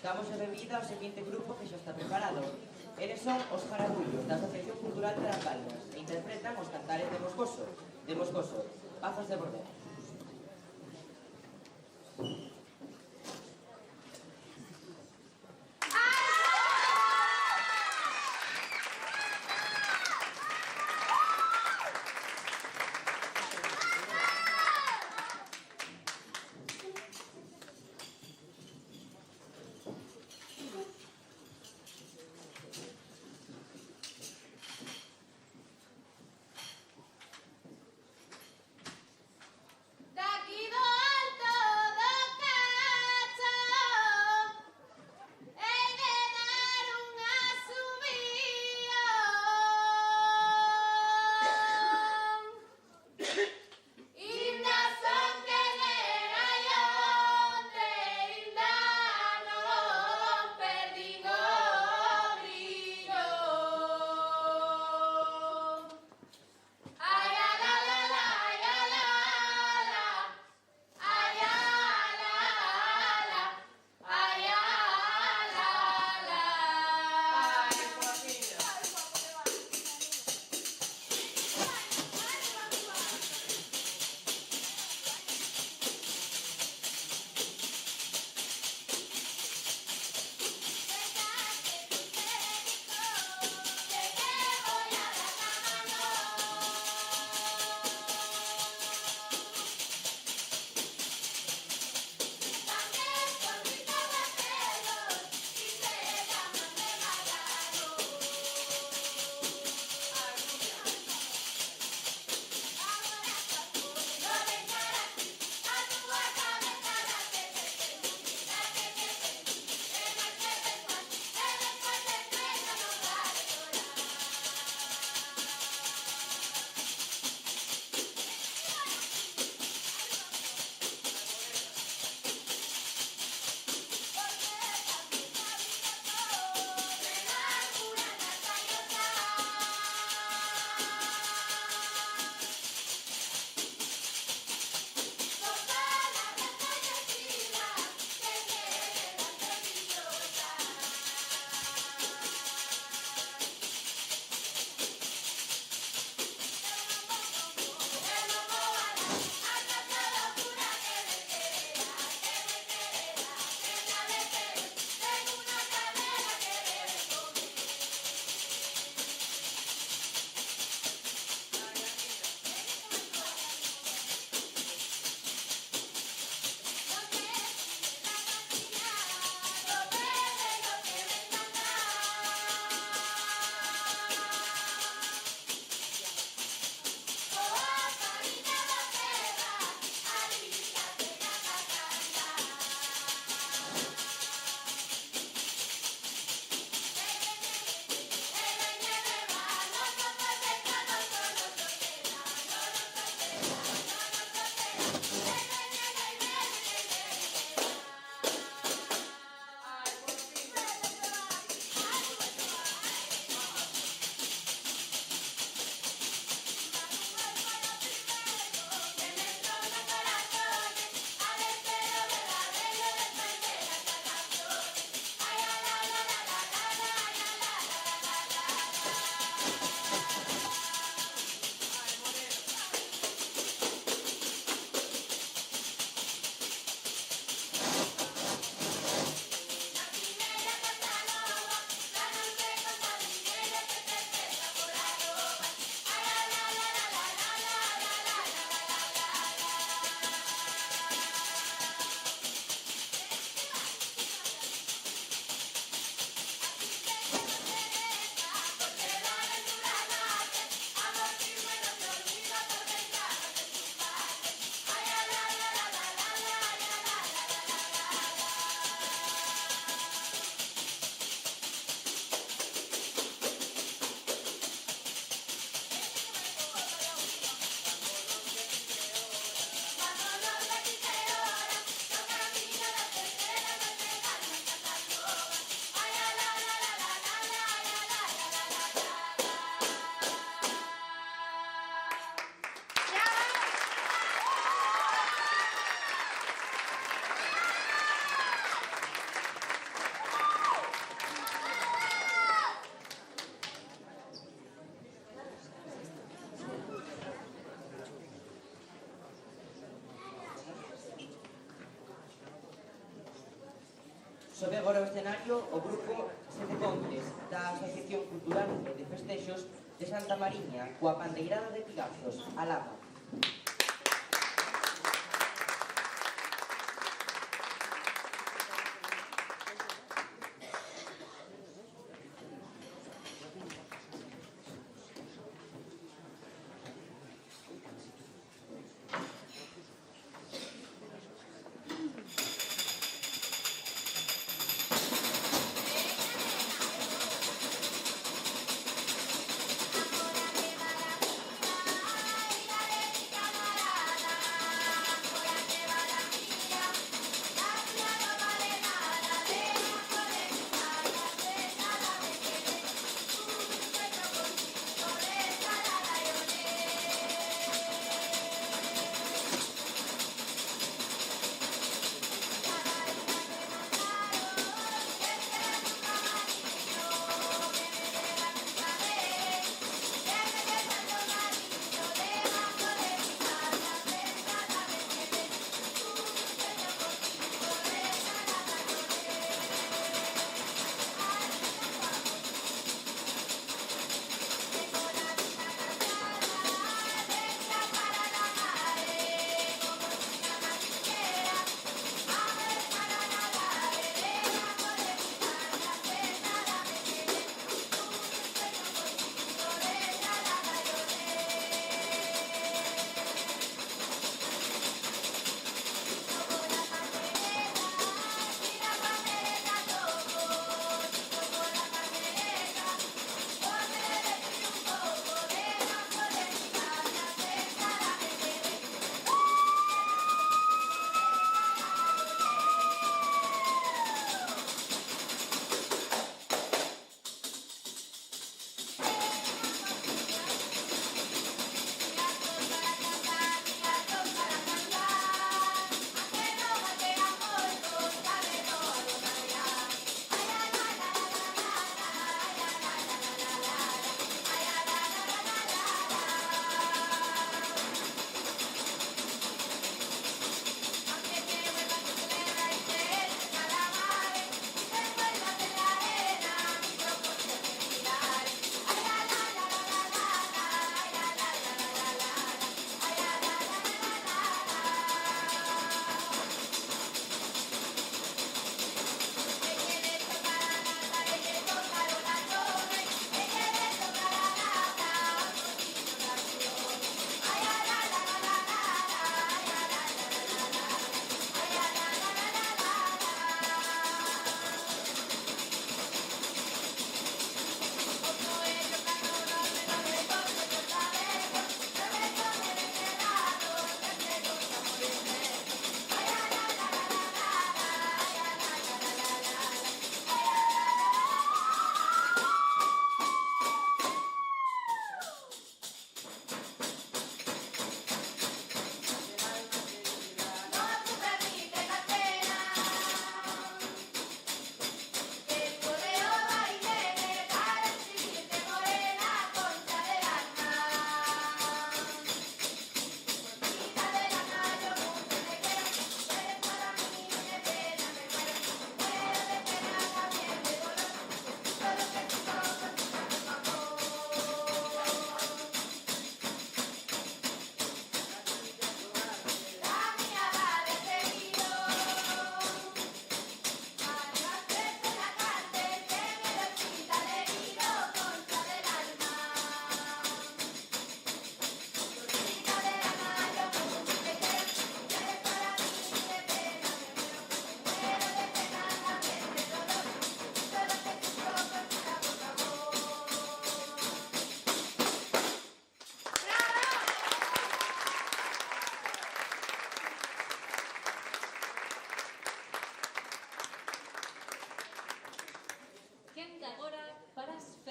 Damos a bebida ao seguinte grupo que xa está preparado. Eles son os Jarabullos, da Asociación Cultural de las Palmas, e interpretan os cantares de Moscoso. Pazos de Bordel. Daqui do alto do Sobe agora ao escenario o grupo Sete Pontes da Asociación Cultural e de Festexos de Santa Mariña coa pandeirada de Pigazos, Alaba.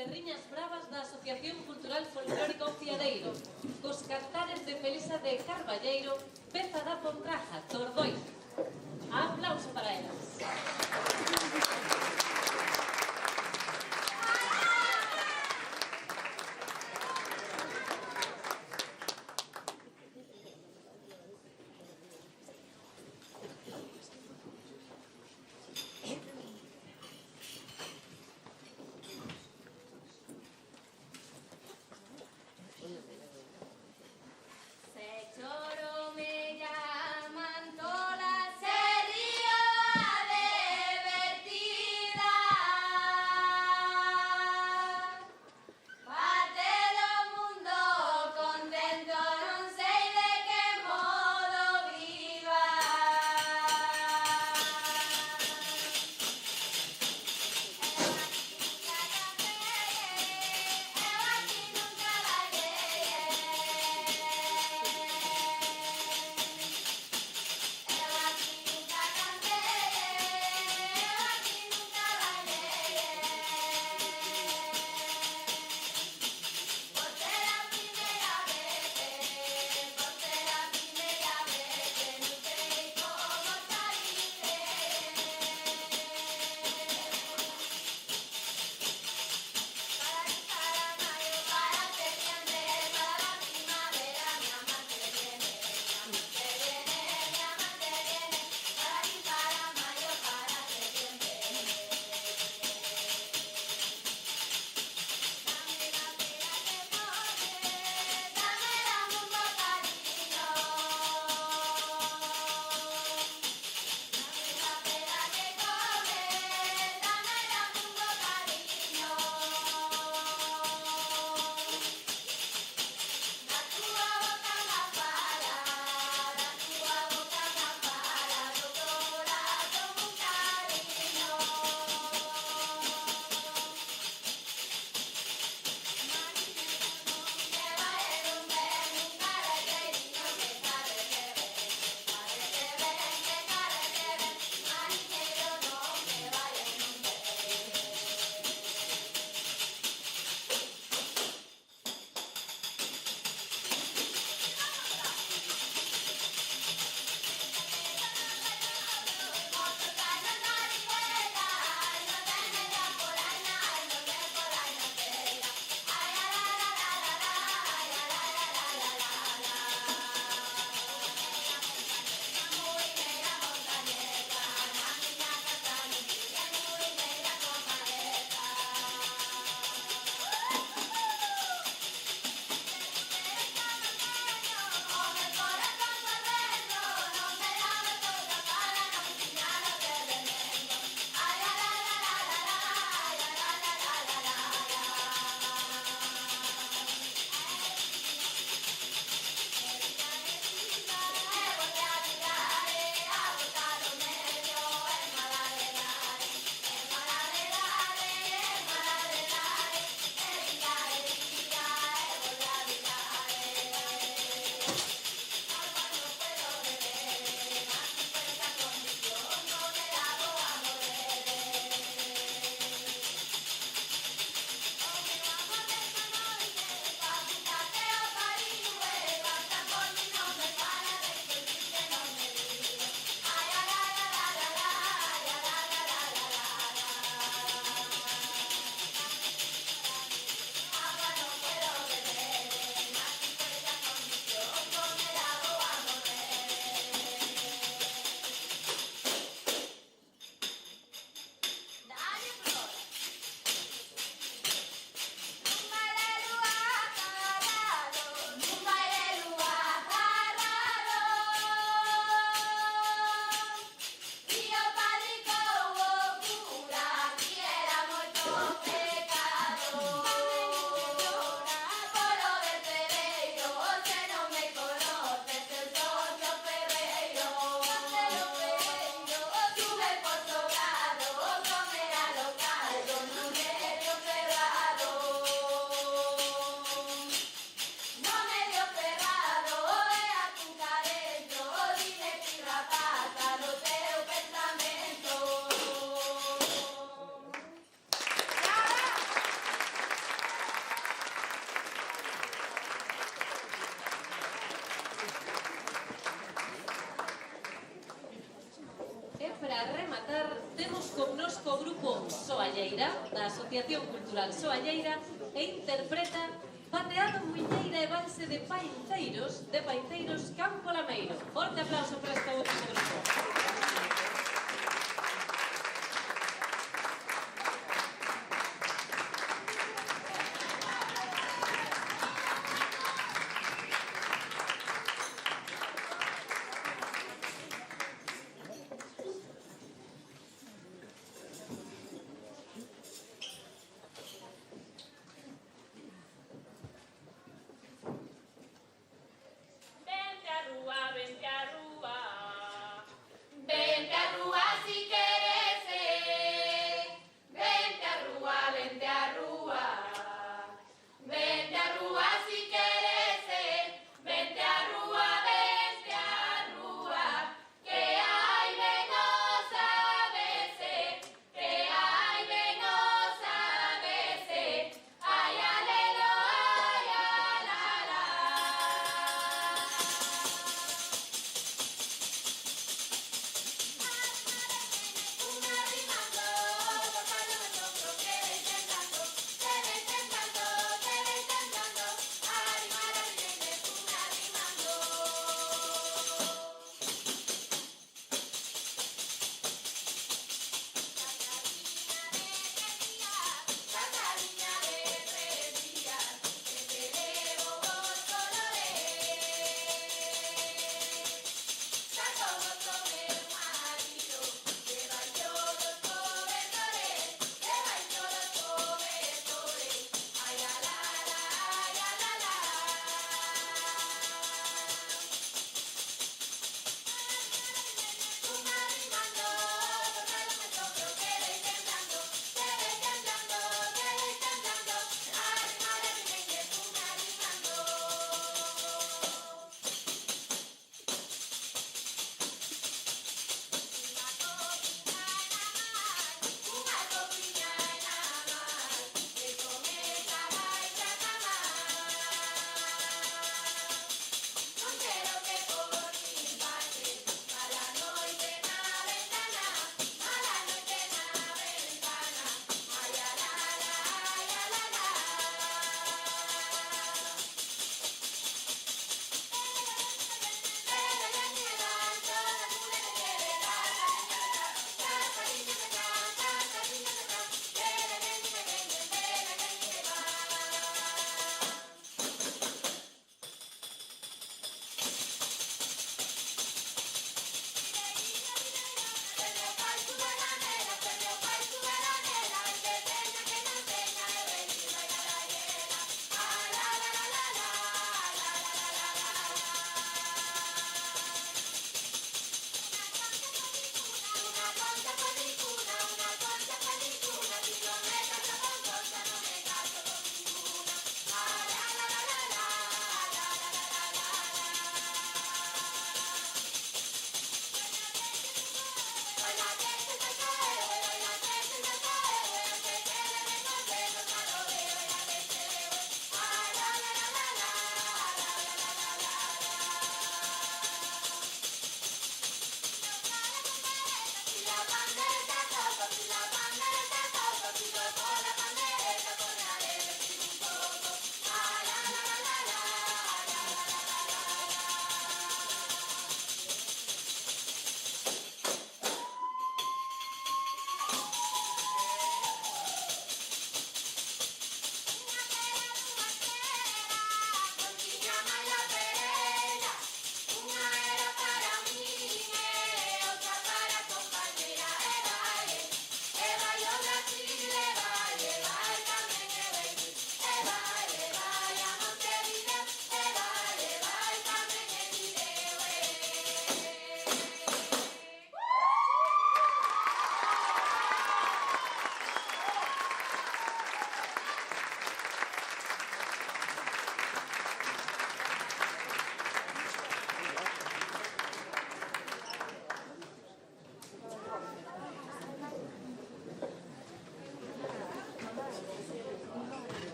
Ferriñas Bravas da Asociación Cultural Folclórico Fiadeiro, cos cantares de Felisa de Carballeiro, peza da Pontraja, Tordoi. Aplauso para elas. Soalleira, da Asociación Cultural Soalleira, e interpreta Pateado Muiñeira e Valse de Painceiros Campo Lameiro. Forte aplauso para este último grupo.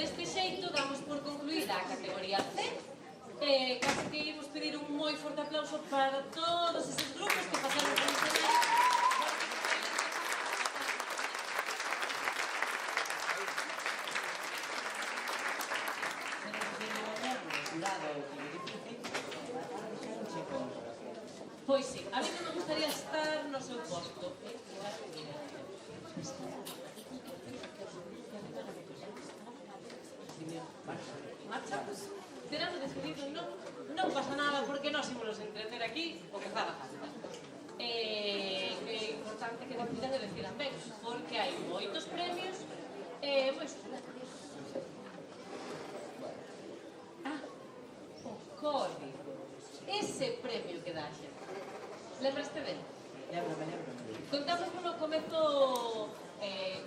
Deste xeito damos por concluída a categoría C. Casi que imos pedir un moi forte aplauso para todos eses grupos que pasaron por este escenario. complicado ou que é difícil, deixaronche con Pois sí, a mí non me gustaría estar no seu posto. Marcha? Terán decidido, non pasa nada porque nós ímonos entender aquí o que faga falta. É importante que decidan e decidan ben, porque hai moitos premios e pois... O código. Ese premio que dá xe. Lembraste ben? Lébrame. Contamos no comezo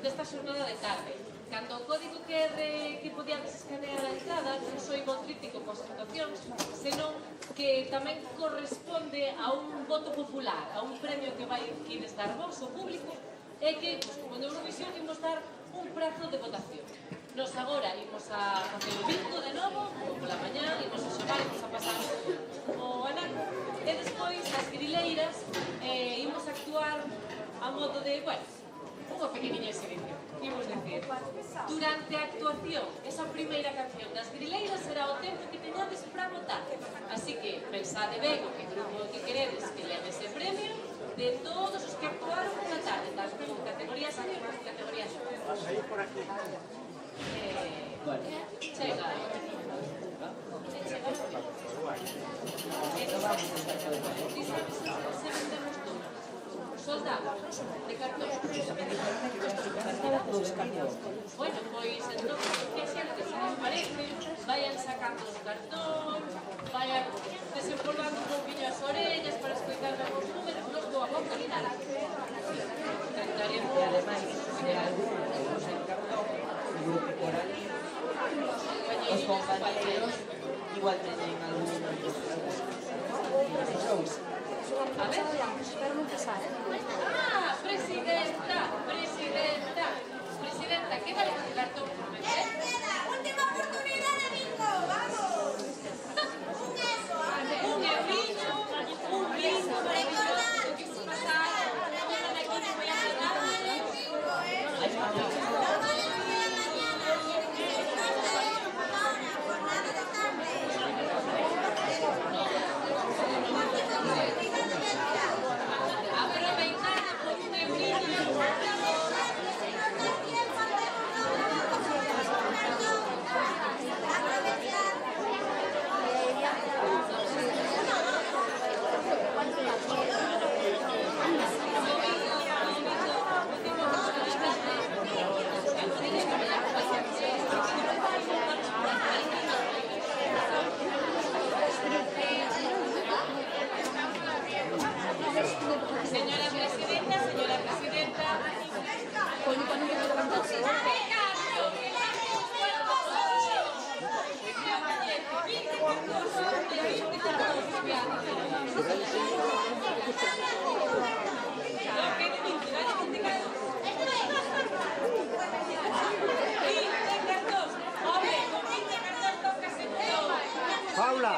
desta xornada de tarde, cando o código QR que podíades escanear a entrada non só iba crítico coas votacións, senón que tamén corresponde a un voto popular, a un premio que vai ides dar vos, o público, e que, como en Eurovisión, imos dar un prazo de votación. Nos agora imos a facer o bingo de novo, ou pola mañá, imos a xogar, imos a pasar o anaco, e despois as grileiras imos a actuar a modo de, bueno, unha pequeniña exhibición, imos decir. Durante a actuación, esa primeira canción das grileiras será o tempo que teñades para votar. Así que pensade ben o que grupo que queredes que leve ese premio de todos os que actuaron na tarde, tanto en categoría senior como en categoría xovem. Vas a ir por aquí. Chega. Soldados de cartón. Bueno, pois entón, que xente se les parece, vayan sacando os cartóns, vayan desempolvando un pouquinho as orellas para escoitar ben os números, nos vou a contar. E ademais, se algún os encartón, seguro que por ali os compañeros igual teñen algún A ver. Ah, presidenta, que vale o cartón por meter? Espera, última oportunidad de bingo, vamos. Un eso, Un euriño, un bingo maravilloso que se pasaron, llevan aquí moi agradables. Aproveitar por un euriño. Señora presidenta. Paula.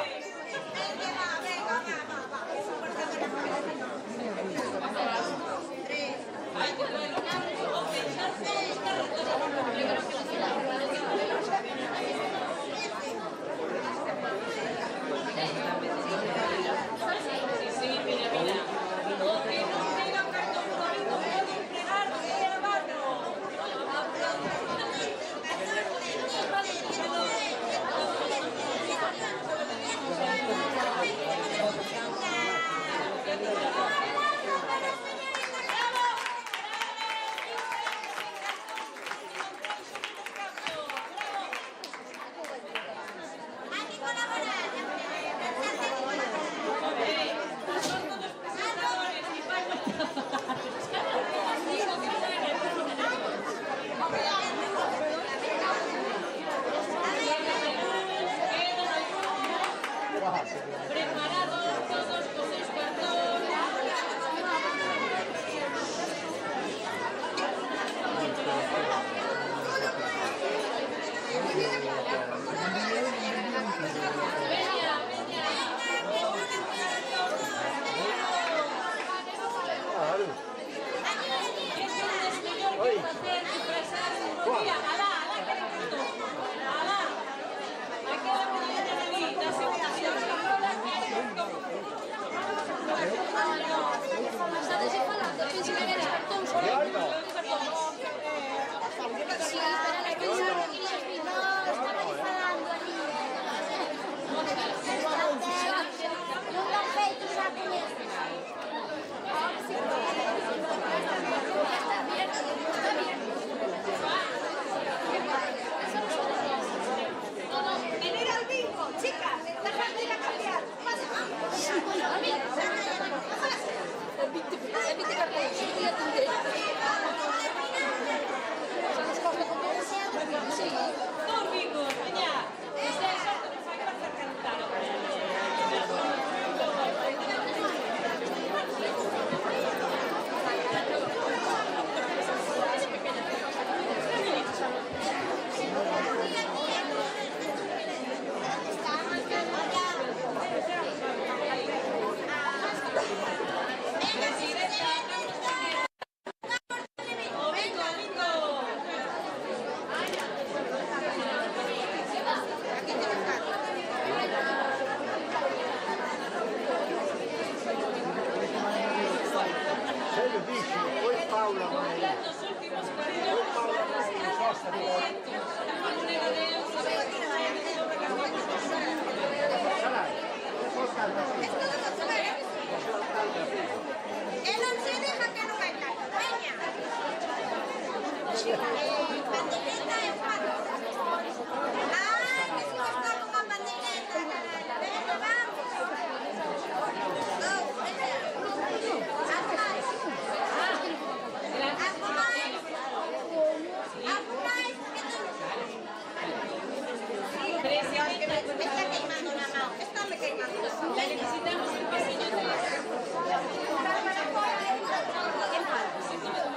La necesitamos el pasillo de la...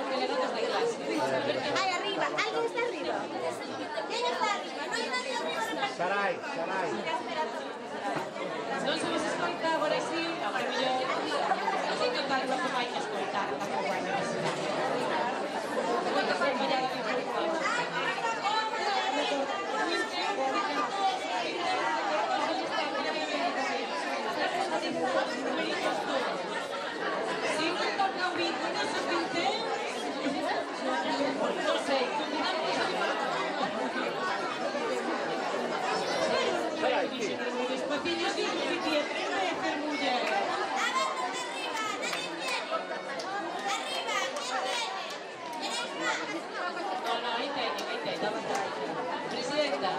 Delegados de clase. Ay, arriba. ¿Alguien está arriba? ¿Quién está arriba? No hay nadie arriba. Sarai, Sarai. Non se vos escoita agora sí, agora mellor. Sin notar lo que vai a escoitar, tampouco é necesidade. Moito acompañado de información. Si non toca o bico nesos 20 non sei, combinamos despacillo sin que te atreve muller. No, aí teño. Presidenta.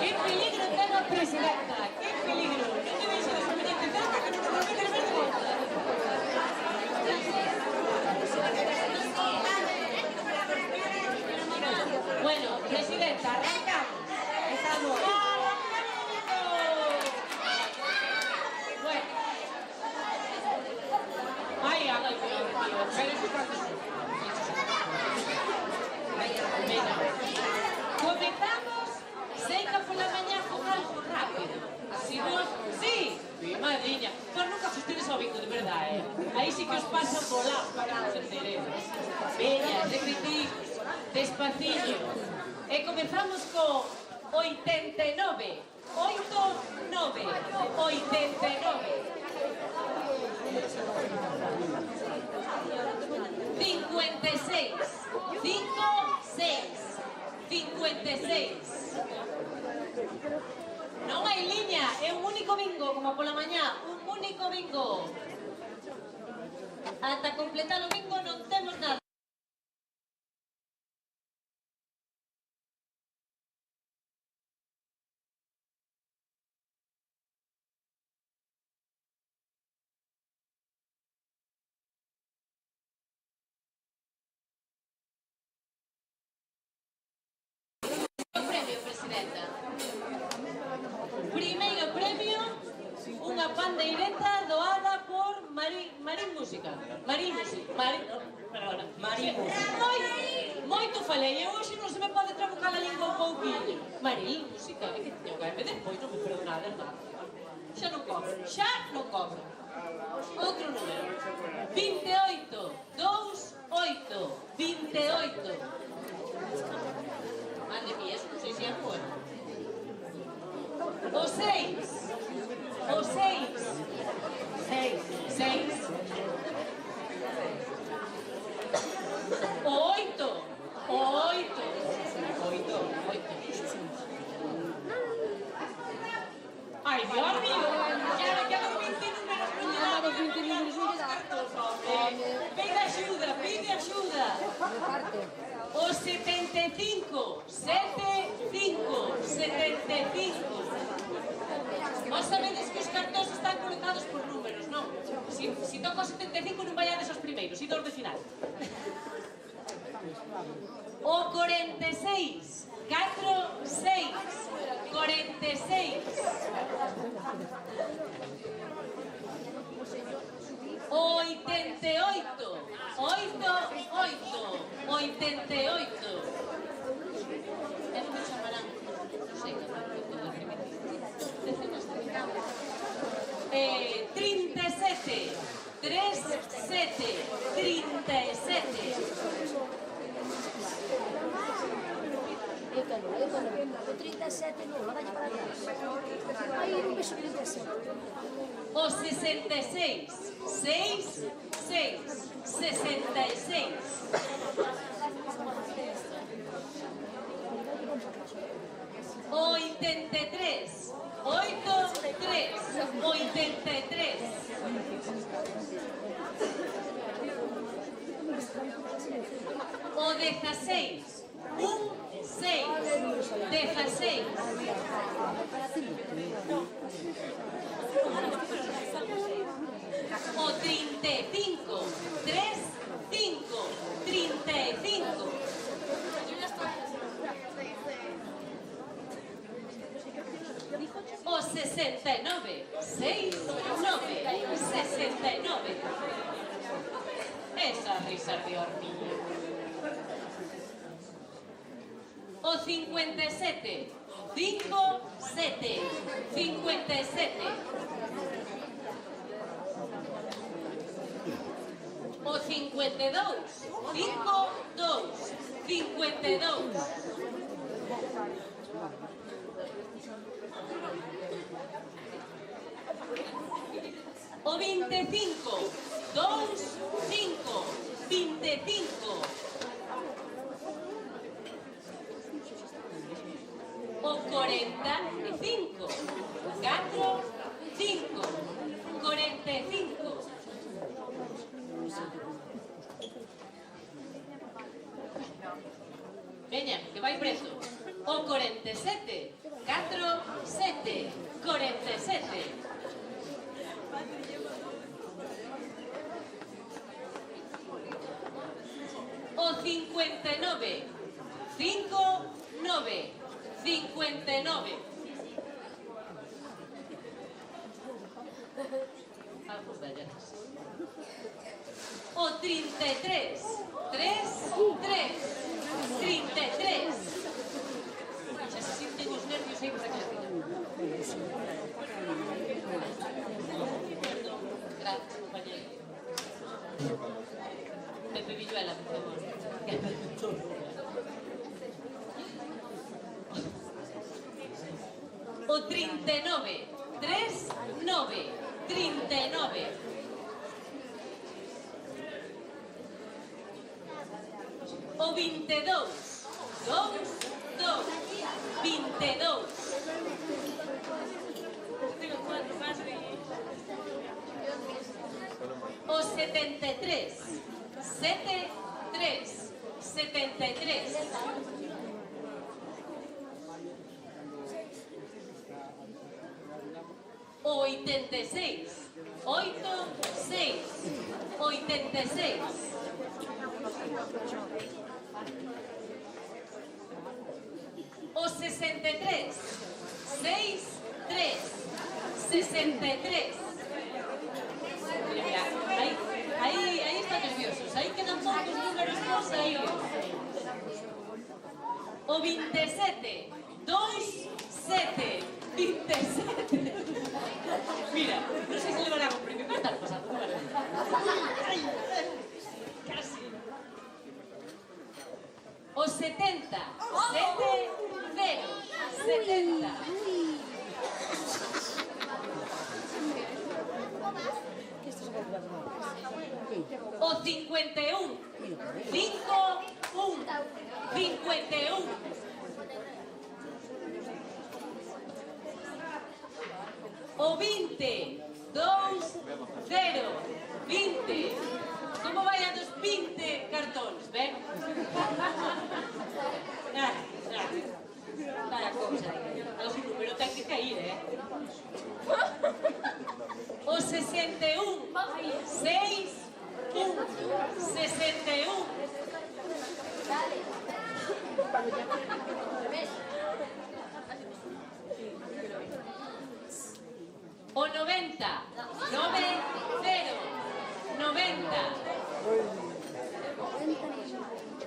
¡Qué peligro tengo, presidenta! ¡Qué peligro! No te veis a desobediente tanto que no te voy a meter vergüenza. Bueno, presidenta, arrancamos. Estamos. Bueno. Ay, ay, comenzamos. Seca pola mañá con algo rápido. Si vos... Sí, madriña. Vos nunca fustedes ao bico, de verdade, Aí sí que os pasan volando para que nos enteremos. Veña, decretivos, despacillo. E comenzamos co 89. 89. 89. 56. 56. Non hai liña, é un único bingo, como pola mañá, un único bingo. Ata completar o bingo non temos nada. Presidenta. Primeiro premio, unha pandeireta doada por Marín Música. Moito falei, e hoxe non se me pode trabucar a lingua un pouquinho. Marín Música, é que teño que ver despois, non me perdonades nada. Xa non cobro. Outro número. 28, 28, 28. Madre mía, eso non sei se é bueno. O 6. O 8. Ai, Dios mío. Ya me quedan 20 números condenados. Pide axuda. O 75. 75. Vos sabedes que os cartóns están colocados por números, non? Si toca o 75 non vaiades os primeiros, e dos de final. O 46. 46. O 88. 88. E non me chamarán. Non sei, non sei. 37. 37. Eu quero, o 37 non, la dalle para atrás. Aí non vexo 37. O 66. 66. O 83. 83. O 16. 1, 6. 16. O 35. 3, 5. 35. O 69. 6, 9. 69. Esa risa de hormiga. O 57. 5, 7. 57. O 52. 5, 2. 52. O 25. 2, 5. 25. O 45. 4, 5. 45. Veña, que vai preso. O 47. 4, 7. 47. O 59. 5, 9. 59. Algo bellas. O 33. 3, 3. 33. Xa se sinten os nervios aí por aquí. Gracias, compañero. Pepe Villuela, por favor. O 39. 3, 9. 39. O 22. 2, 2. 22. O 73. 7, 3. 73. O 86. 8, 6. 86. O 63. 6, 3. 63. Mira, ahí están nerviosos. Ahí quedan pocos números más ahí. O 27. 2, 7. 27. Mira, no sé si le van a comprimir. ¿Qué está pasando? Casi. O 70. 7, 0. 70. O 51. 5, 1. 51. O 20. 2, 0. 20. Como vai a dos 20 cartóns, ben? Vaya cousa. O número ten que cair, O 61. 6, 1. 61. O 90. 9, 0. 90.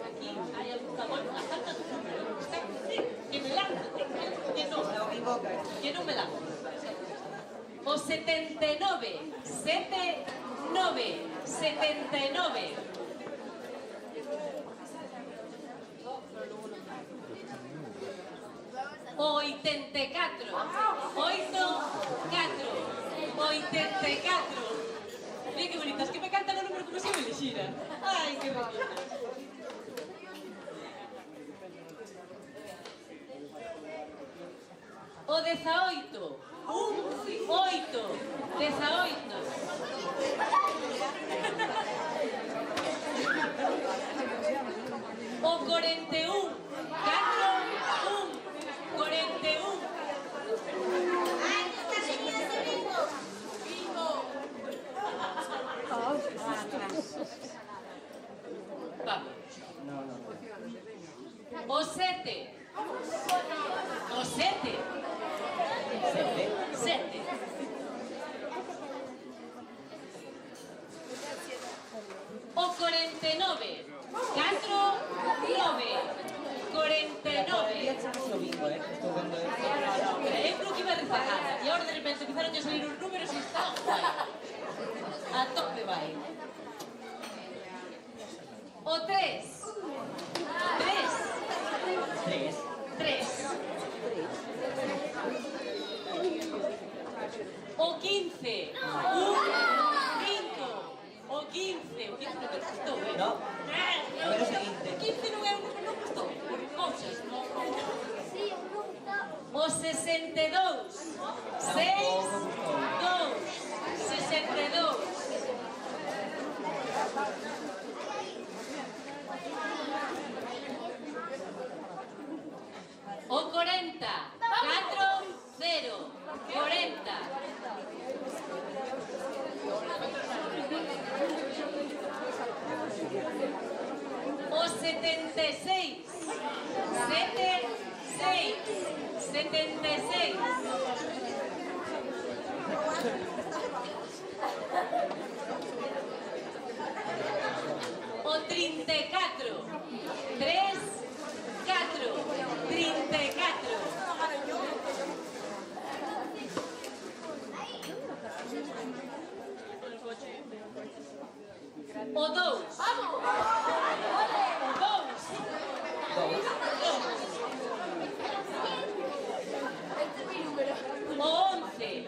Aquí hai algún cabón. Hasta tu número. Que me lanzo. Que non me lanzo. O 79. 7, 9. 79. O 84. 8, 4. 84. Mira que bonitas, que me cantan o número como se me lexira. Ai, que bonita. O 18. 8. 18. O 41, 4, 1, 41. Ai, esta señora de bingo. Vamos. No. O 7. O 7. 7. O 49. 4, 9. 49. Echamos o bingo, estou vendo esto. Eu creo que iba a rezar nada. E agora de repente empezaron a salir os números e está guai. A tope vai. O 3. 3. 3. 3. O 15. 1, 5. O 15. O 15 non te gustou, No. A ver o seguinte. 15 non é un número, non gustou. Cousas, non. O 62. 6, 2. 62. O 40. 4, 0. 40. O 76. 7, 6. 76. O 34. 3, 4. 34. O 2. O 2. O 11. 1. O 11.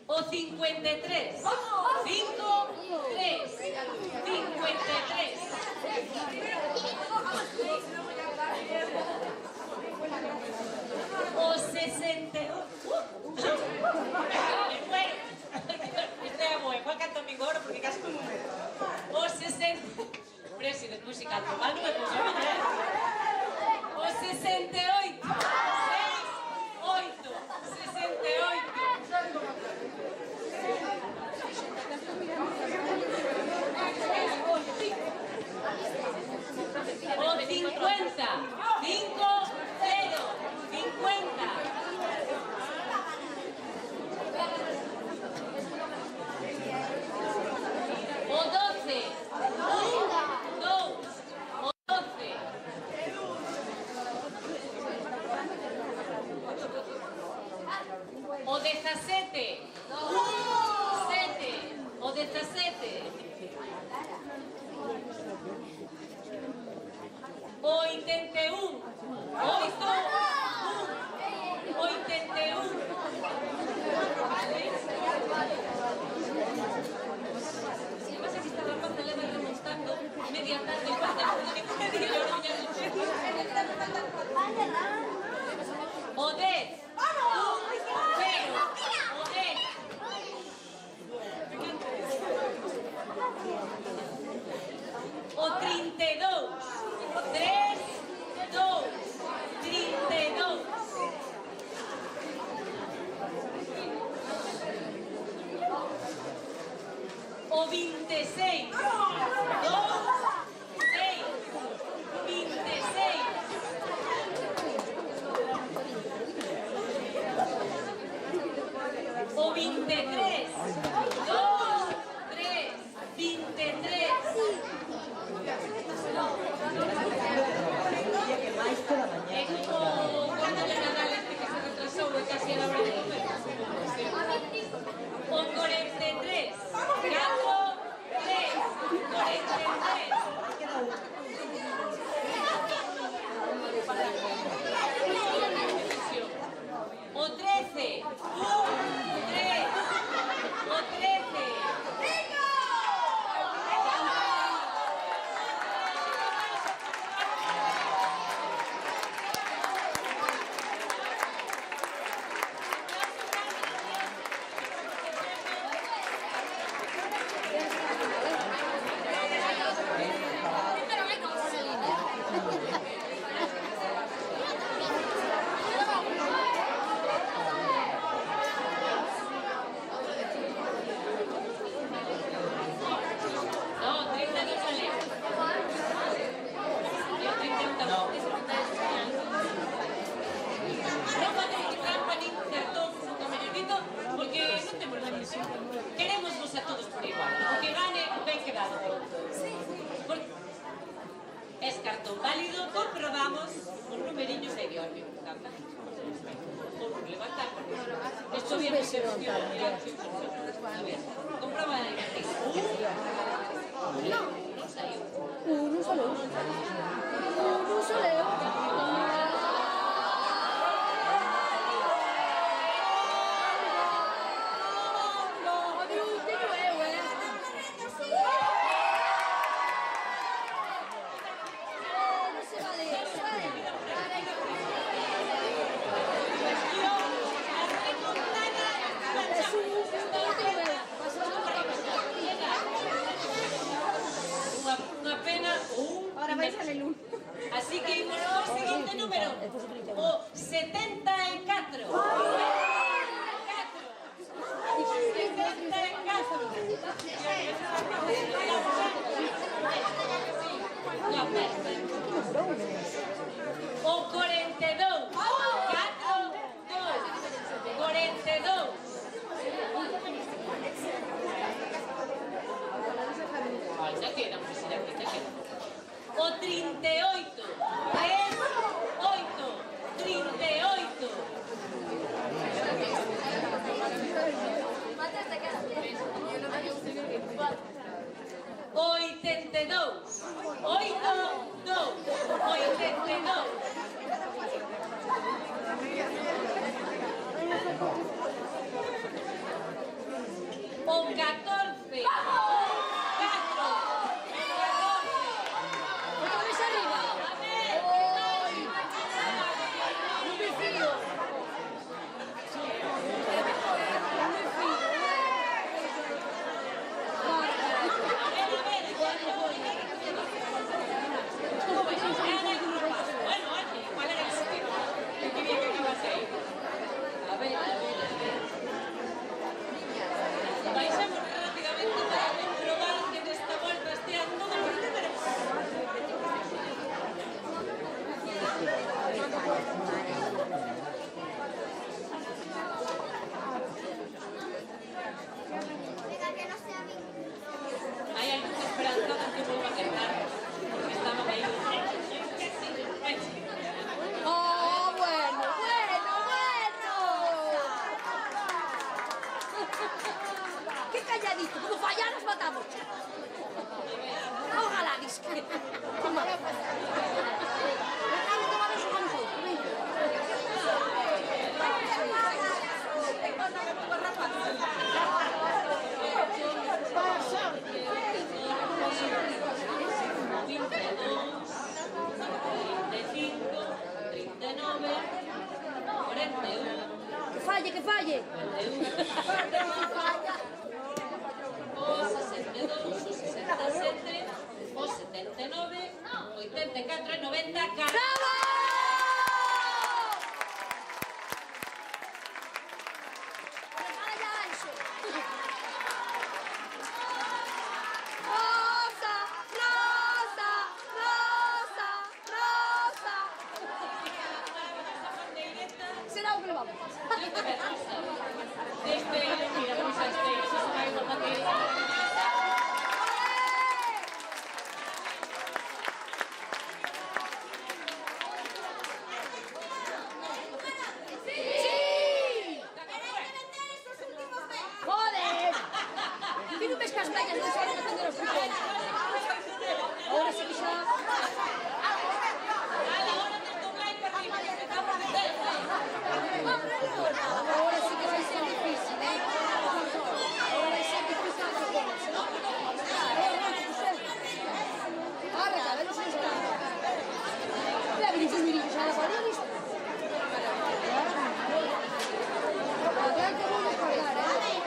O 53. 5, 3. 53. O 60. Este é moi, Juan canto domingo ahora porque casi como me. O 60. Pero si despois se canto mal non me puxo a mirar. O 68. 6, 8. 68. O 50. 5, 0. 50. O 12. 1, 2. O 12. O 17. 7. O 17. O 81. 8. 1. 81. Si pasa que esta rapaza leva remontando media tarde igual de media hora O 10. 0. O 10. O 32. 3, 2. 32. O 26. 2, 6. 26. O 23. 2, 3. 23. Que máis toda a É mañana. como cando de Nadal este que se retrasou e casi era hora de comer. O 43. 4, 3. 43. O 13. 1, 3. Queremos vos a todos por igual. O que gane, ben quedado. Es cartón válido, comprobamos os numeriños aí, ó, me encanta. Por levantar, esto bien me selecciona. A ver, comproba aí. Non saiu. Non saleu. Non saleu. Unha pena, Ahora vais a Lelún. así que imos ao seguinte número, o 74. O 42. 4, 2. 42. Ai, xa queda, pues, xa queda. O 38. 3, 8. 38. O 82. 8, 2. 82. O 14. 4. Outra vez arriba. A ver, Non me fío. bueno, oye, ¿cuál era el sitio? Qué bien que acabas ahí. A ver. Baixamos rápidamente para comprobar que nesta volta estean todos os números. Hai algún esperanzado que vuelva a quedar, porque estaban aí. Oh, bueno. Qué calladito, como fallaras matamos. Ojalá, disque. Toma. Que falle. O 62, o 67, o 79, 84 e 90, ¡Bravo! Prepara ya eso. Rosa, Rosa, Rosa, Rosa. Será o que levamos. Mira, vamos a eso se va a ir por la ¡Joder! Tiene un mes castañas, no saben defender los frijoles. Ahora sí que ya... Ahora sí que va a ser difícil, ¿eh? Ahora va a ser difícil defenderse. Ahora, cada vez se está. Mira, venís un mirillo, ya la cuadrilla lista. Ahora hay que volver a cargar, ¿eh?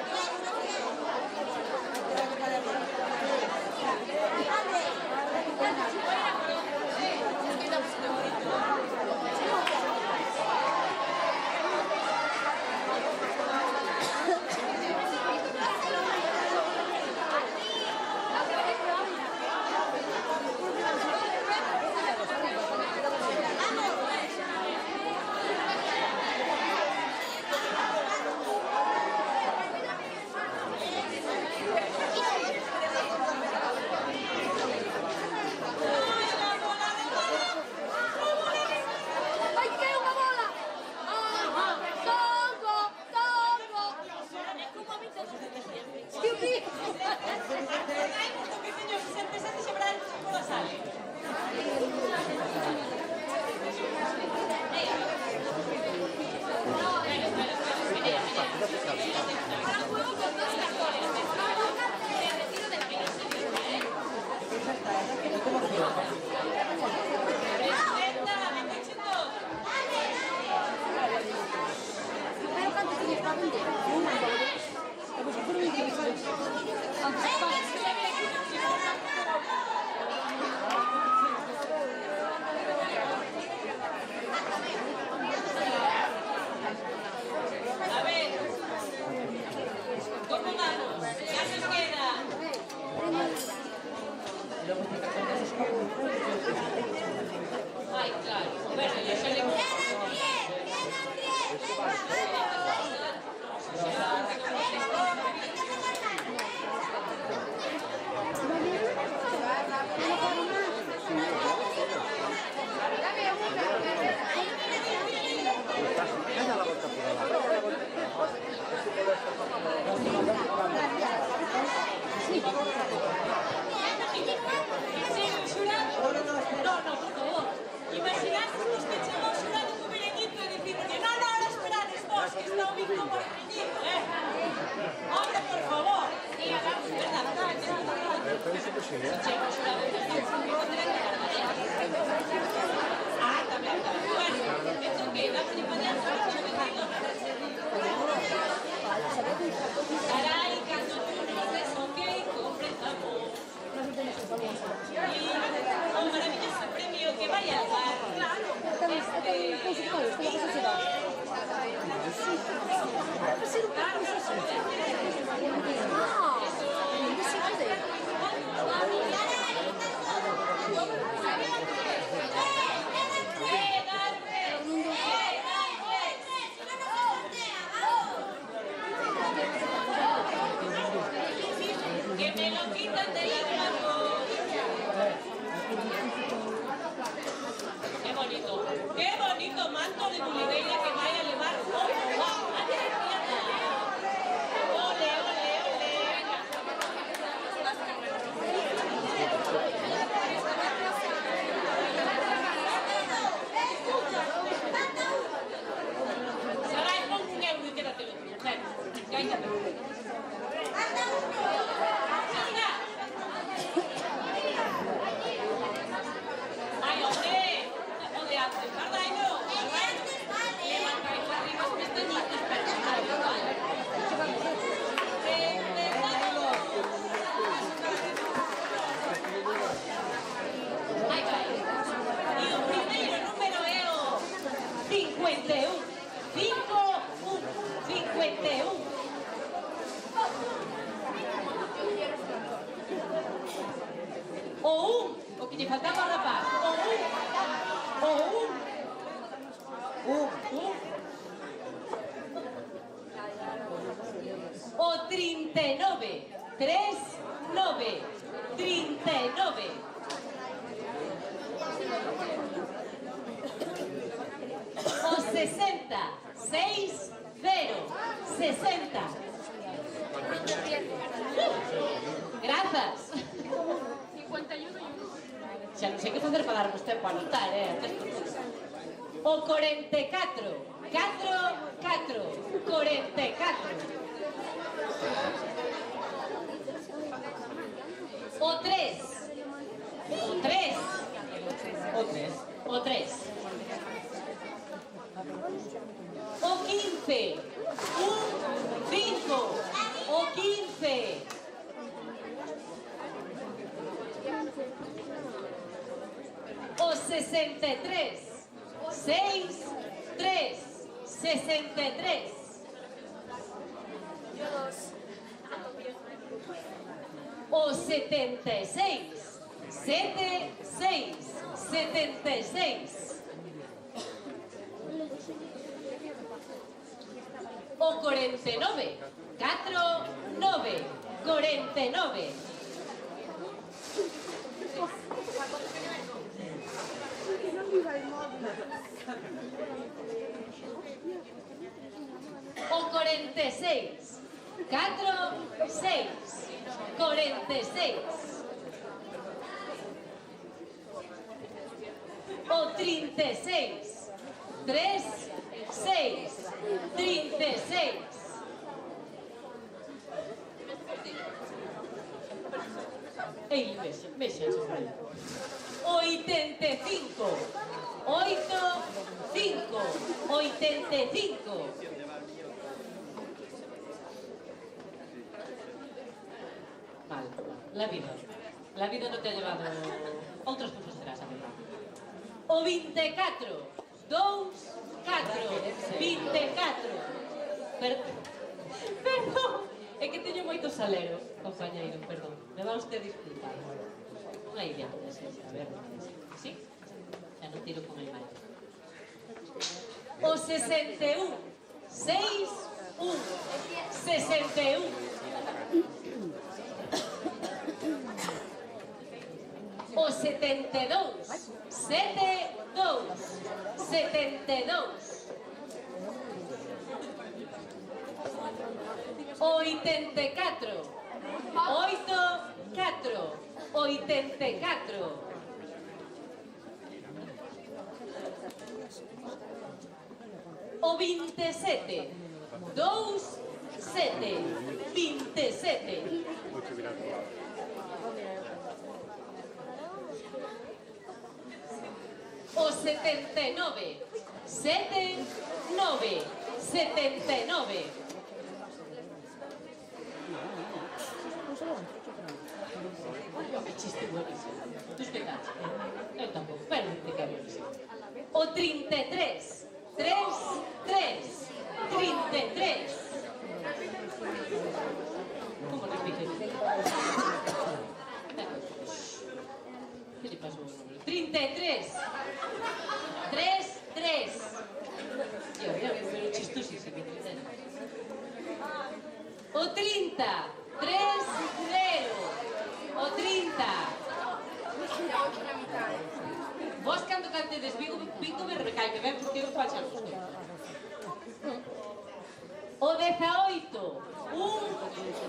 Chegamos unha vez que tamén. Bueno, esto que da primañanza, carai, cando tú non ves o que completamos. E o maravilloso premio que vai a dar que me lo quitan de las manos. Qué bonito manto de Mulideira que vaya a levar. Ole, ole, ole. Sarai, pon un euro y quédatelo. Ven, cállate. Ay, hombre, o de antes, ¿verdad? No, levantáis arriba las pestañitas, Ahí va. Y o primeiro número é o 51. 51. O que lle faltaba ao rapaz. O 39. 39. 39. O 60. 60. 60. Grazas. 51 e 1. Xa non sei que facer para darmos tempo a anotar, O 44. 4. 44. O 3. O 3. O 3. O 15. 5. O 15. O 63. 6. 3. 63. O 76. 7. 6. 76. O 49. 4. 9. 49. O 46. 4. 6. 46. O 36. 3. 6. 36. Ei, mexa. O 85. 8. 5. 85. Mal. La vida no te ha llevado... Outras cosas serás, a verdad. O 24. 2, 4. 24. Perdón. É que teño moito salero, compañeiro, perdón. Me va usted disculpar. Unha idea, a ver, ¿sí? Xa non tiro con el mal. O 61. 6, 1. 61. O 72. 7, 2. 72. O 84. 8, 4. 84. O 27. 2, 7. 27. 79. 79. 79. Que chiste buenísimo. Tus que tal? Eu tampouco, pero te que é buenísimo. O 33. 3, 3. 33. Como repite? Que lle pasou o número? 33. 3, 3. E había un número chistosísimo. O 30. 3, 0. O 30. Vos cando cantedes Bingo me recaique ben porque eu faxo algo. O 18. 1,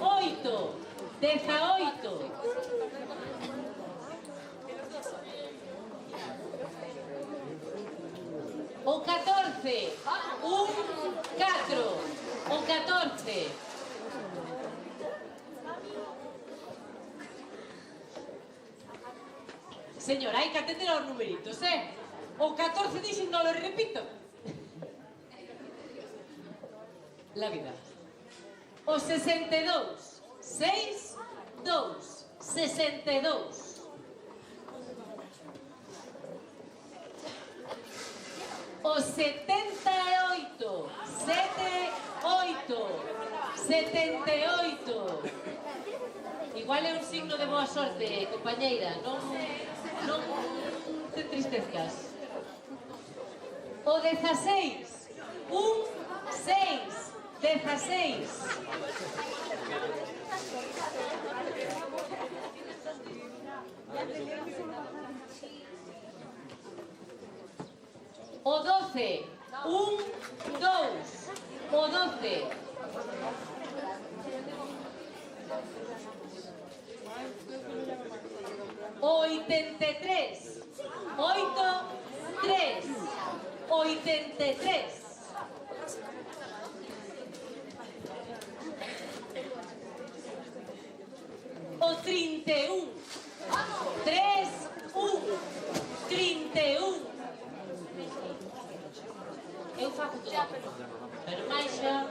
8. 18. O 14. 1, 4. O 14. Señora, hai que atender aos numeritos, O 14 dixen, non lo repito. La vida. O 62. 6, 2. 62. O 78. 7, 8. 78. Igual é un signo de boa sorte, compañeira. Non te entristezcas. O 16. 1, 6. 16. O 12. 1, 2. O 12. O 83. 8, 3. 83. O 31. 3, 1. 31. Eu fago todo. Pero máis xa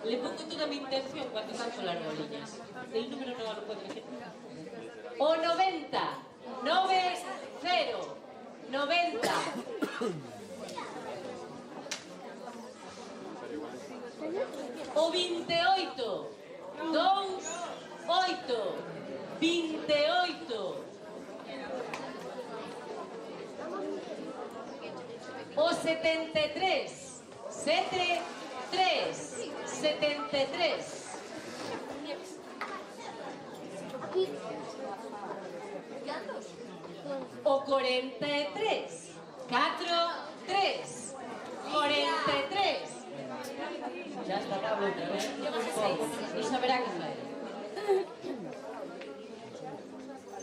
le pongo toda a mi intención cando canto las roliñas. El número non lo puedo decir. O 90. 9, 0. 90. O 28. 2, 8. 28. O 73. 7, 3. 73. O 43. 4, 3. 43. Ya está Pablo outra vez. Non saberá que fai.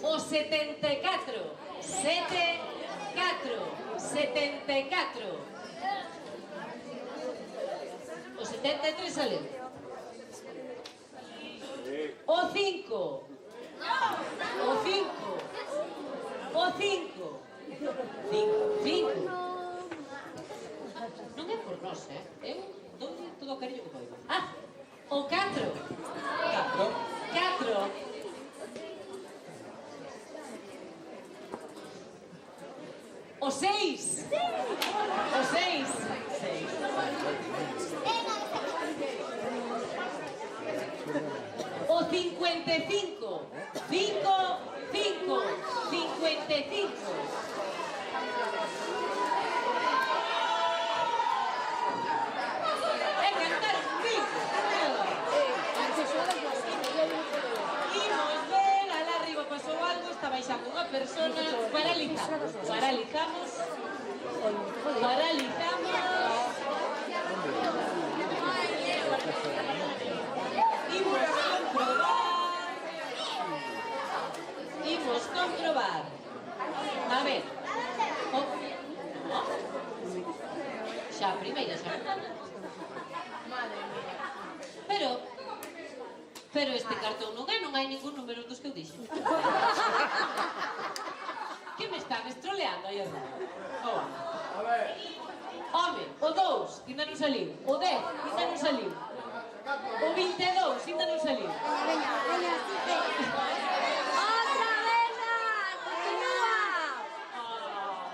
O 74. 7, 4. 74. O 73 sale. O 5. O 5. O 5. 5. Non é por nós, Eu dou todo o cariño que podo. O 4. 4. O 6. O 6. O 55. 5, 5. 55. Cantaron 5. Imos ver, alá arriba pasou algo, está baixando unha persona. Paralizamos. Paralizamos. Paralizamos. Imos comprobar. Imos comprobar. A ver. Xa a primeira, xa. Pero este cartón non hai ningún número dos que eu dixen. Que me están estroleando aí arriba. Oa. Home, o 2, ainda non saliu. O 10, ainda non saliu. O 22, ainda non saliu. Veña, veña, Chique. Outra vez máis, continúa.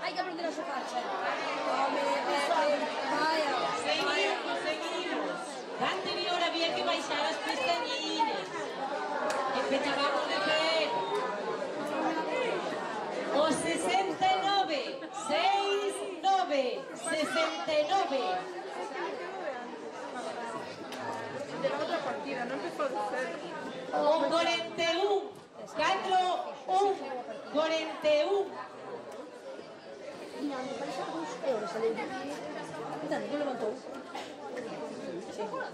Hai que aprender a xocar, che. Home, vaya. Seguimos. Anterior había que baixar as pestañinas. Empezamos de cero. O 69, 69, 69. De la otra partida, no empezó de cero. O 41, 4, 1, 41. Mira, me parece algúns euros ali. Mira, non levantou.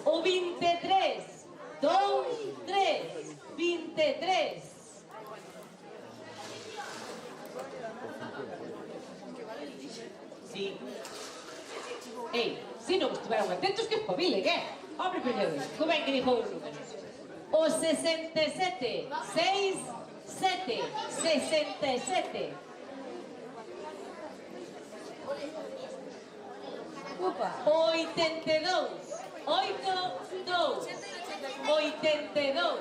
O 23, 2, 3, 23. Sí. Ei, se non estiveron atentos que espabilen, Hombre, primeiro, como é que dijo os números? O 67, 6, 7, 67. Opa. 82, 8, 2, 82.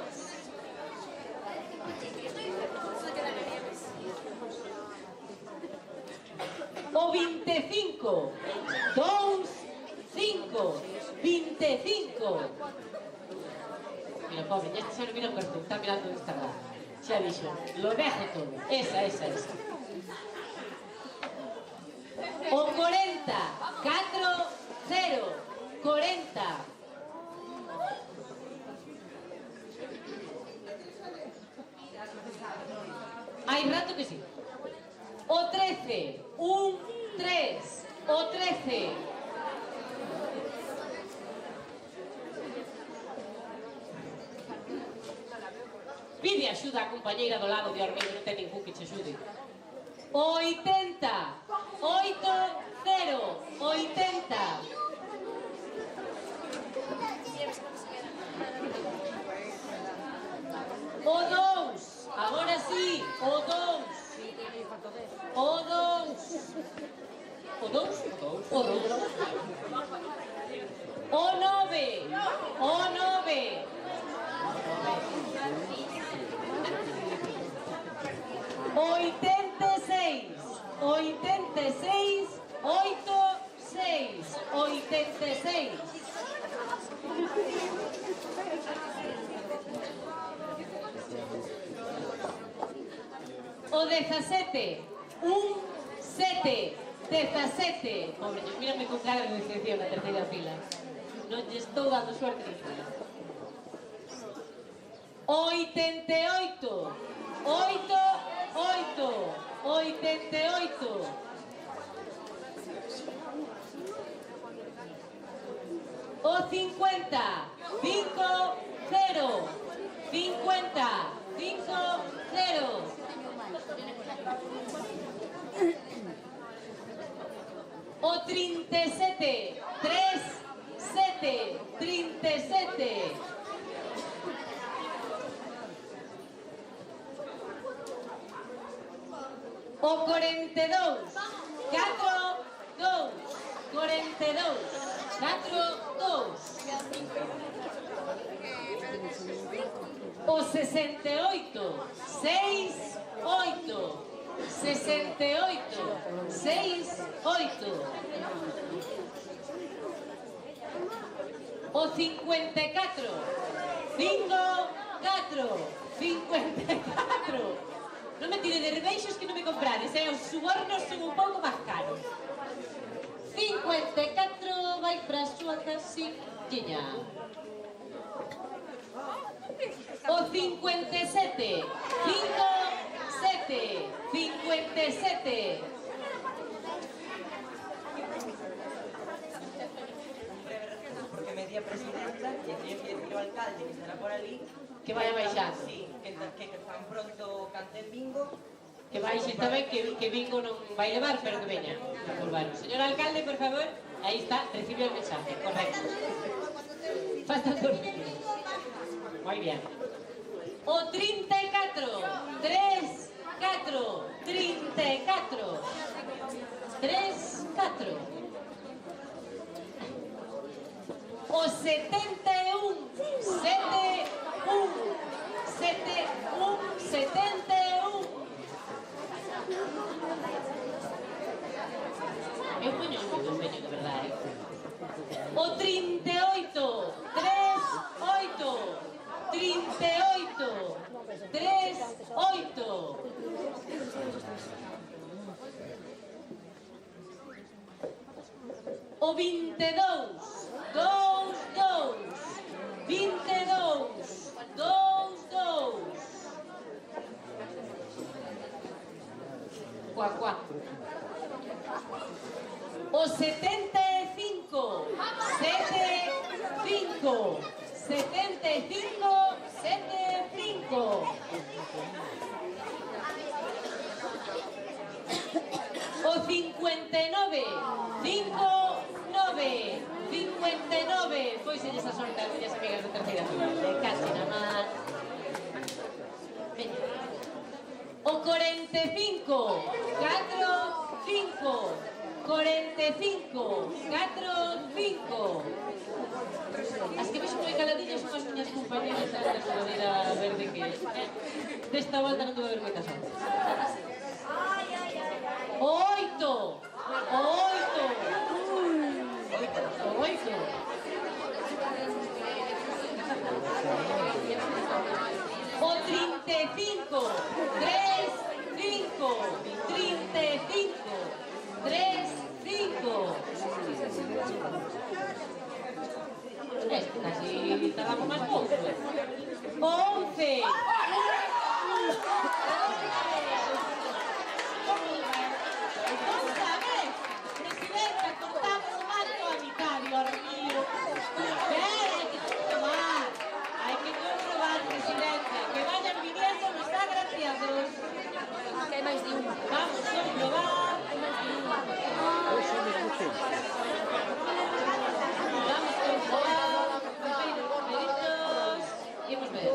O 25, 2, 5, 25. Mira, pobre, ya xa non mira o cartón, está mirando o Instagram. Xa dixo, lo dejo todo. Esa. O 40, 4, 0, 40. Hai rato que sí. O 13, 1, 3, o 13. Pide axuda a compañeira do lado de Ormido, non ten ningún que che axude. 80, 8, 0, 80. O 2, agora sí, o 2. O 2. O 2? O 2. O 9. O 9. O 86. 86. 8, 6. 86. O 17, 1, 7, 17. Pobre, mírame con cara de decepción na terceira fila. Non lle estou dando suerte ninguna. 88, 8, 8, 88. O 50, 5, 0, 50, 5, 0. O 37, 3, 7, 37. O 42, 4, 2, 42, 4, 2. O 68, 6, 8, 68, 6, 8. O 54, 5, 4, 54. Non me tire de rebeixos que non me comprades, os subornos son un pouco máis caros. 54 vai para a súa casiña. O 57, 5, 7, 57. Porque me di a presidenta e teño que decir ao alcalde que estará por ali Que vai a baixar. Sí, que tan pronto canten bingo. Que baixe tamén, que bingo non vai levar, pero que veña. Pues bueno, señor alcalde, por favor, aí está, recibe el mensaje, correcto. Faltan 2 minutos. Muy bien. O 34, 3, 4, 34. 34. 3, 4. O 71. 7, 1. 7, 1, 71. Eu poño moito empeño, de verdade. O 38. 3, 8. 38. 3, 8. O 22. 2, 2. 22. 2, 2. Cuá. O 75. 7, 5. 75, 7, 5. O 59. 5, 9. 59. Pois se esa sorte as miñas amigas de terceira fila. De casi nada máis. Veña. O 45. 4, 5. 45. 4, 5. As que vexo moi caladiñas son as miñas compañeras antes de poder a ver de que... Desta volta non tuve a ver moitas antes. 8. 8. 8. O 35. 3, 5. 35. 3, 5. Este casi tardamos máis pouco. 11. Presidenta, cortamos o marco a mitad, Dios mío. Hai que comprobar. Hai que comprobar, presidenta. Que vayan viniendo los agraciados. Que hai máis de un. Vamos a comprobar. Vamos a comprobar. Imos ver.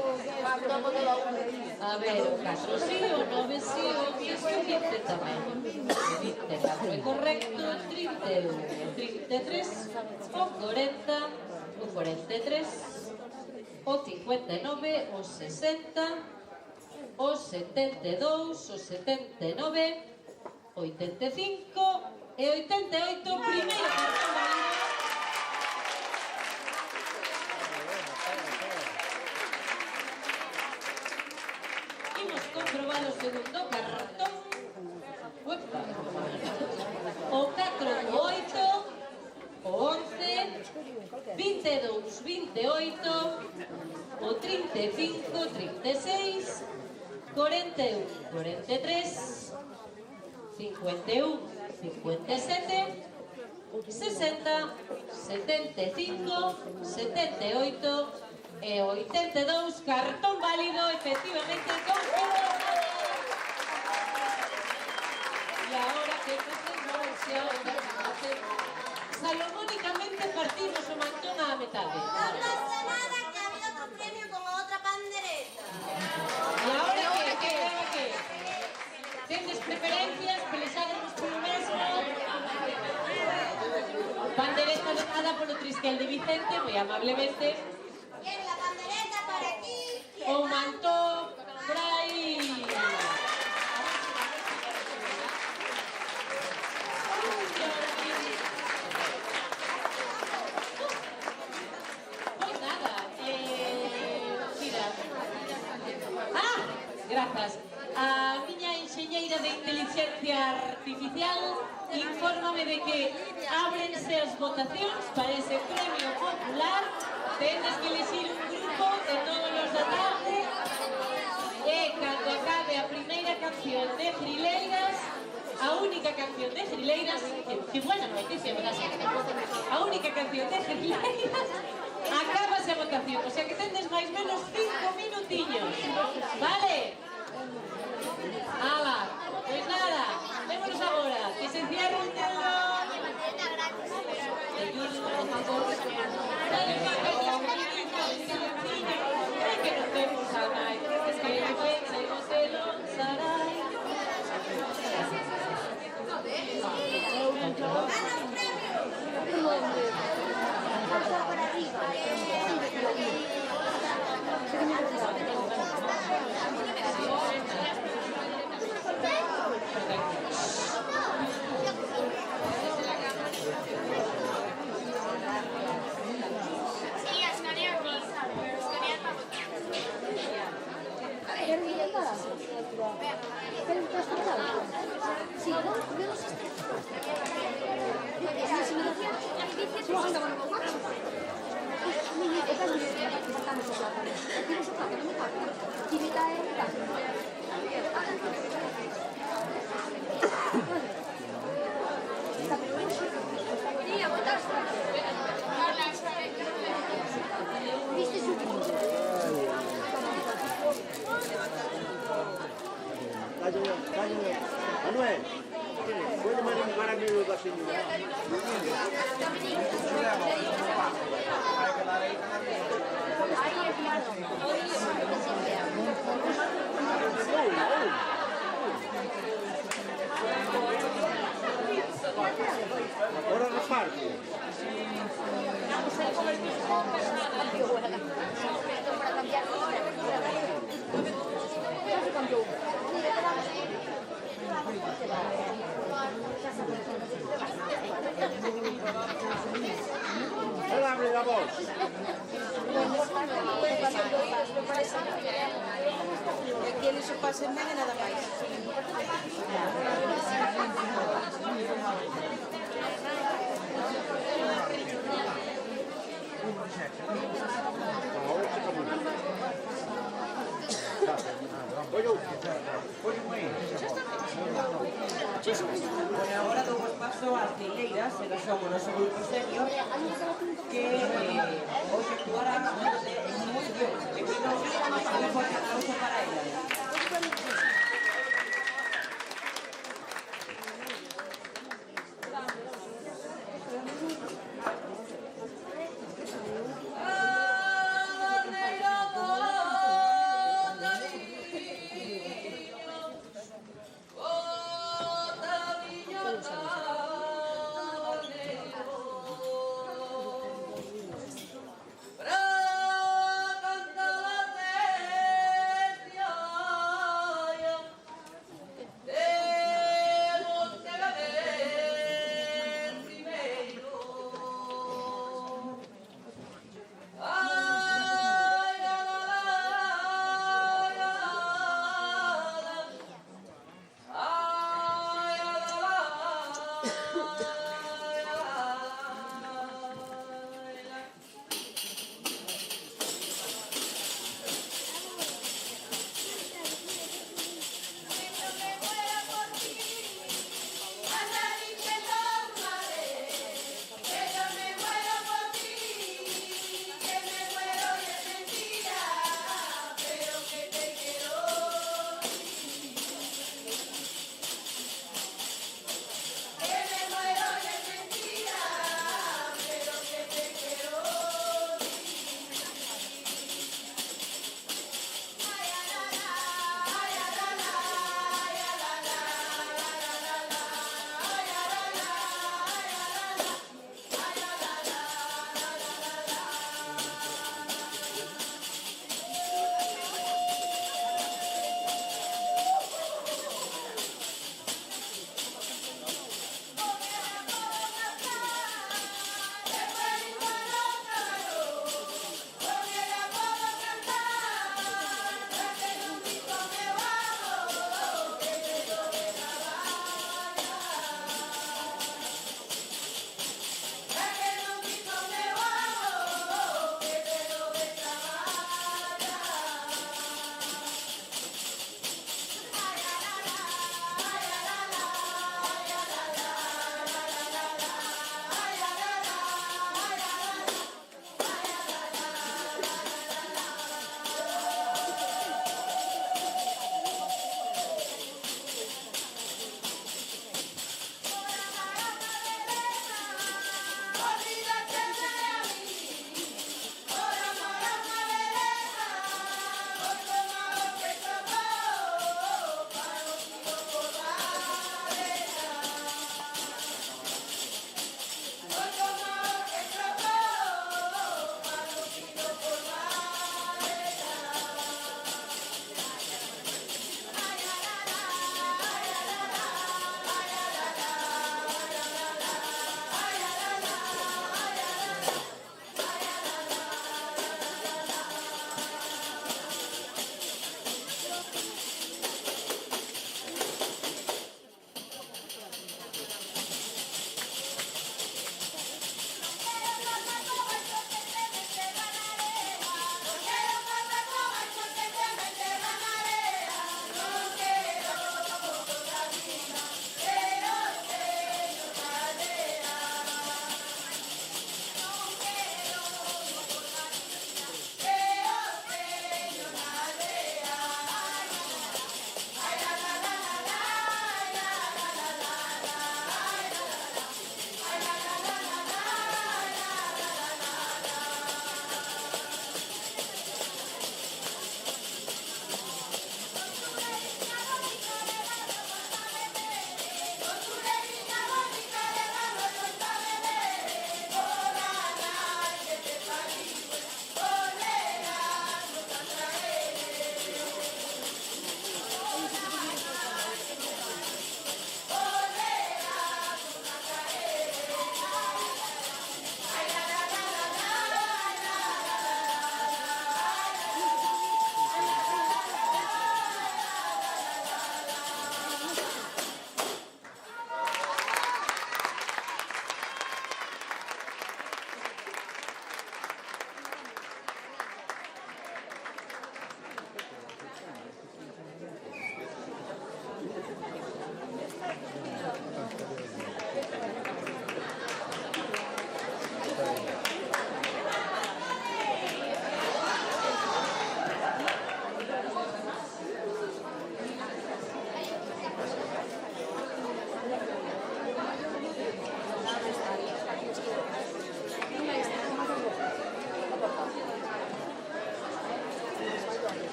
A ver, o 4 sí, o 9 sí, o 10 o 15 tamén. 24 é correcto, 31, 33, o 40, o 43, o 59, o 60, o 72, o 79, 85 e 88, primeiro cartón válido. Imos comprobar o segundo cartón. Uepa. O 4, o 8, o 11, 22, 28, o 35, 36, 41, 43, 51, 57, 60, 75, 78 e 82, cartón válido, efectivamente, confirmado. E agora que salomónicamente partimos o mantón á metade. No pasa nada, que había otro premio con otra pandereta. E agora que? Tendes preferencias, pelexádenos polo mesmo? Pandereta dotada polo Trisquel de Vicente, moi amablemente. ¿Quiere la pandereta por aquí? O mantón por aí. Pois nada, mira. Grazas. A miña enxeñeira de inteligencia artificial infórmame de que ábrense as votacións para ese premio popular. Tendes que elegir un grupo de todos os da tarde e cando acabe a primeira canción de Frileiras, a única canción de Frileiras, que buena noticia, a única canción de Frileiras, acabase a votación, o sea que tendes máis menos 5 minutiños, vale? Ala, pois nada, vémonos agora, que se cierre el telón. Que non temos a nai, es que eu penso no telón, sarai. Pero estás preparado? Sí, ¿no? Menos este. Si me decían, si vos andaban con más. Mini, esta es mi idea, que sacamos su plata. Tiene su plata, no me paga. Y me cae en casa. ¿Viste su Cállate. Manuel, puoi rimanere un caramelo da signora? Ora reparti. para cambiar ahora? Ya se cambió. Ela abre la voz. Aquí eles se pasen ben e nada máis. Bueno, agora dou paso ás fileiras, elas son o noso grupo senior, que hoxe actuarán en función de que non un forte aplauso para elas.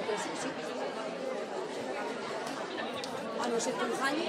sí. A no ser que un año.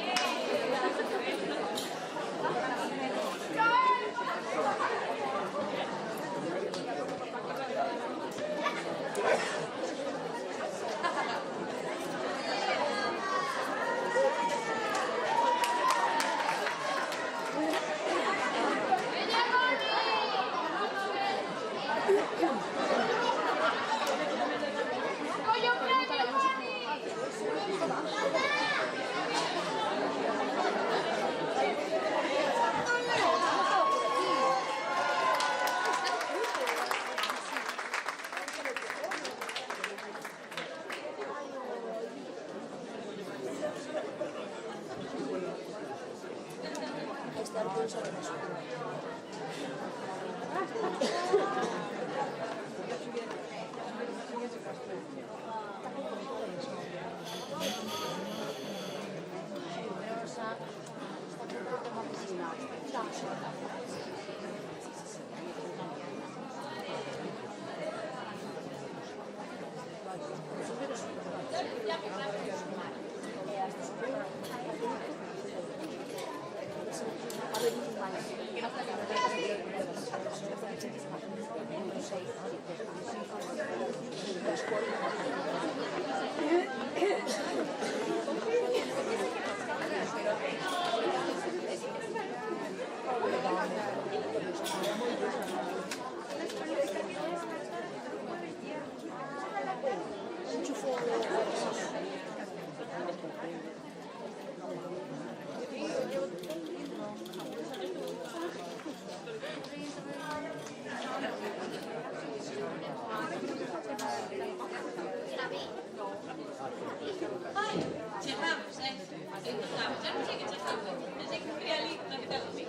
Chegamos, chegamos, xa non sei que chegamos, non sei que fui ali na que te dormí.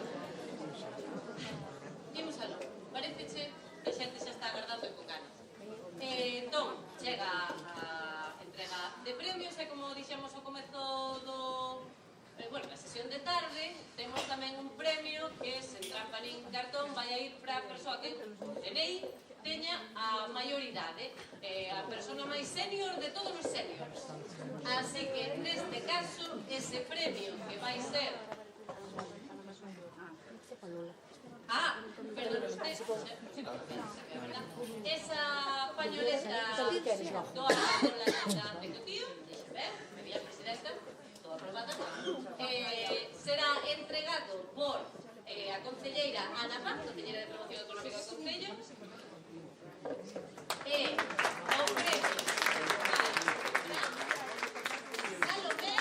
Imos aló, paréceche que a xente xa está agardando e con ganas. Entón, chega a entrega de premios e como dixemos ao comezo do... Bueno, na sesión de tarde temos tamén un premio que se entrampa nin cartón vai a ir para a persoa que tenei teña a maioridade, a persona máis senior de todos os seniors. Así que, neste caso, ese premio que vai ser... perdón, usted... Esa pañoleta do ano de que tío, deixa ver, me vi a presidenta, todo aprobada, será entregado por a concelleira Ana Paz, concelleira de Promoción Económica do Concello, e o premio Salomé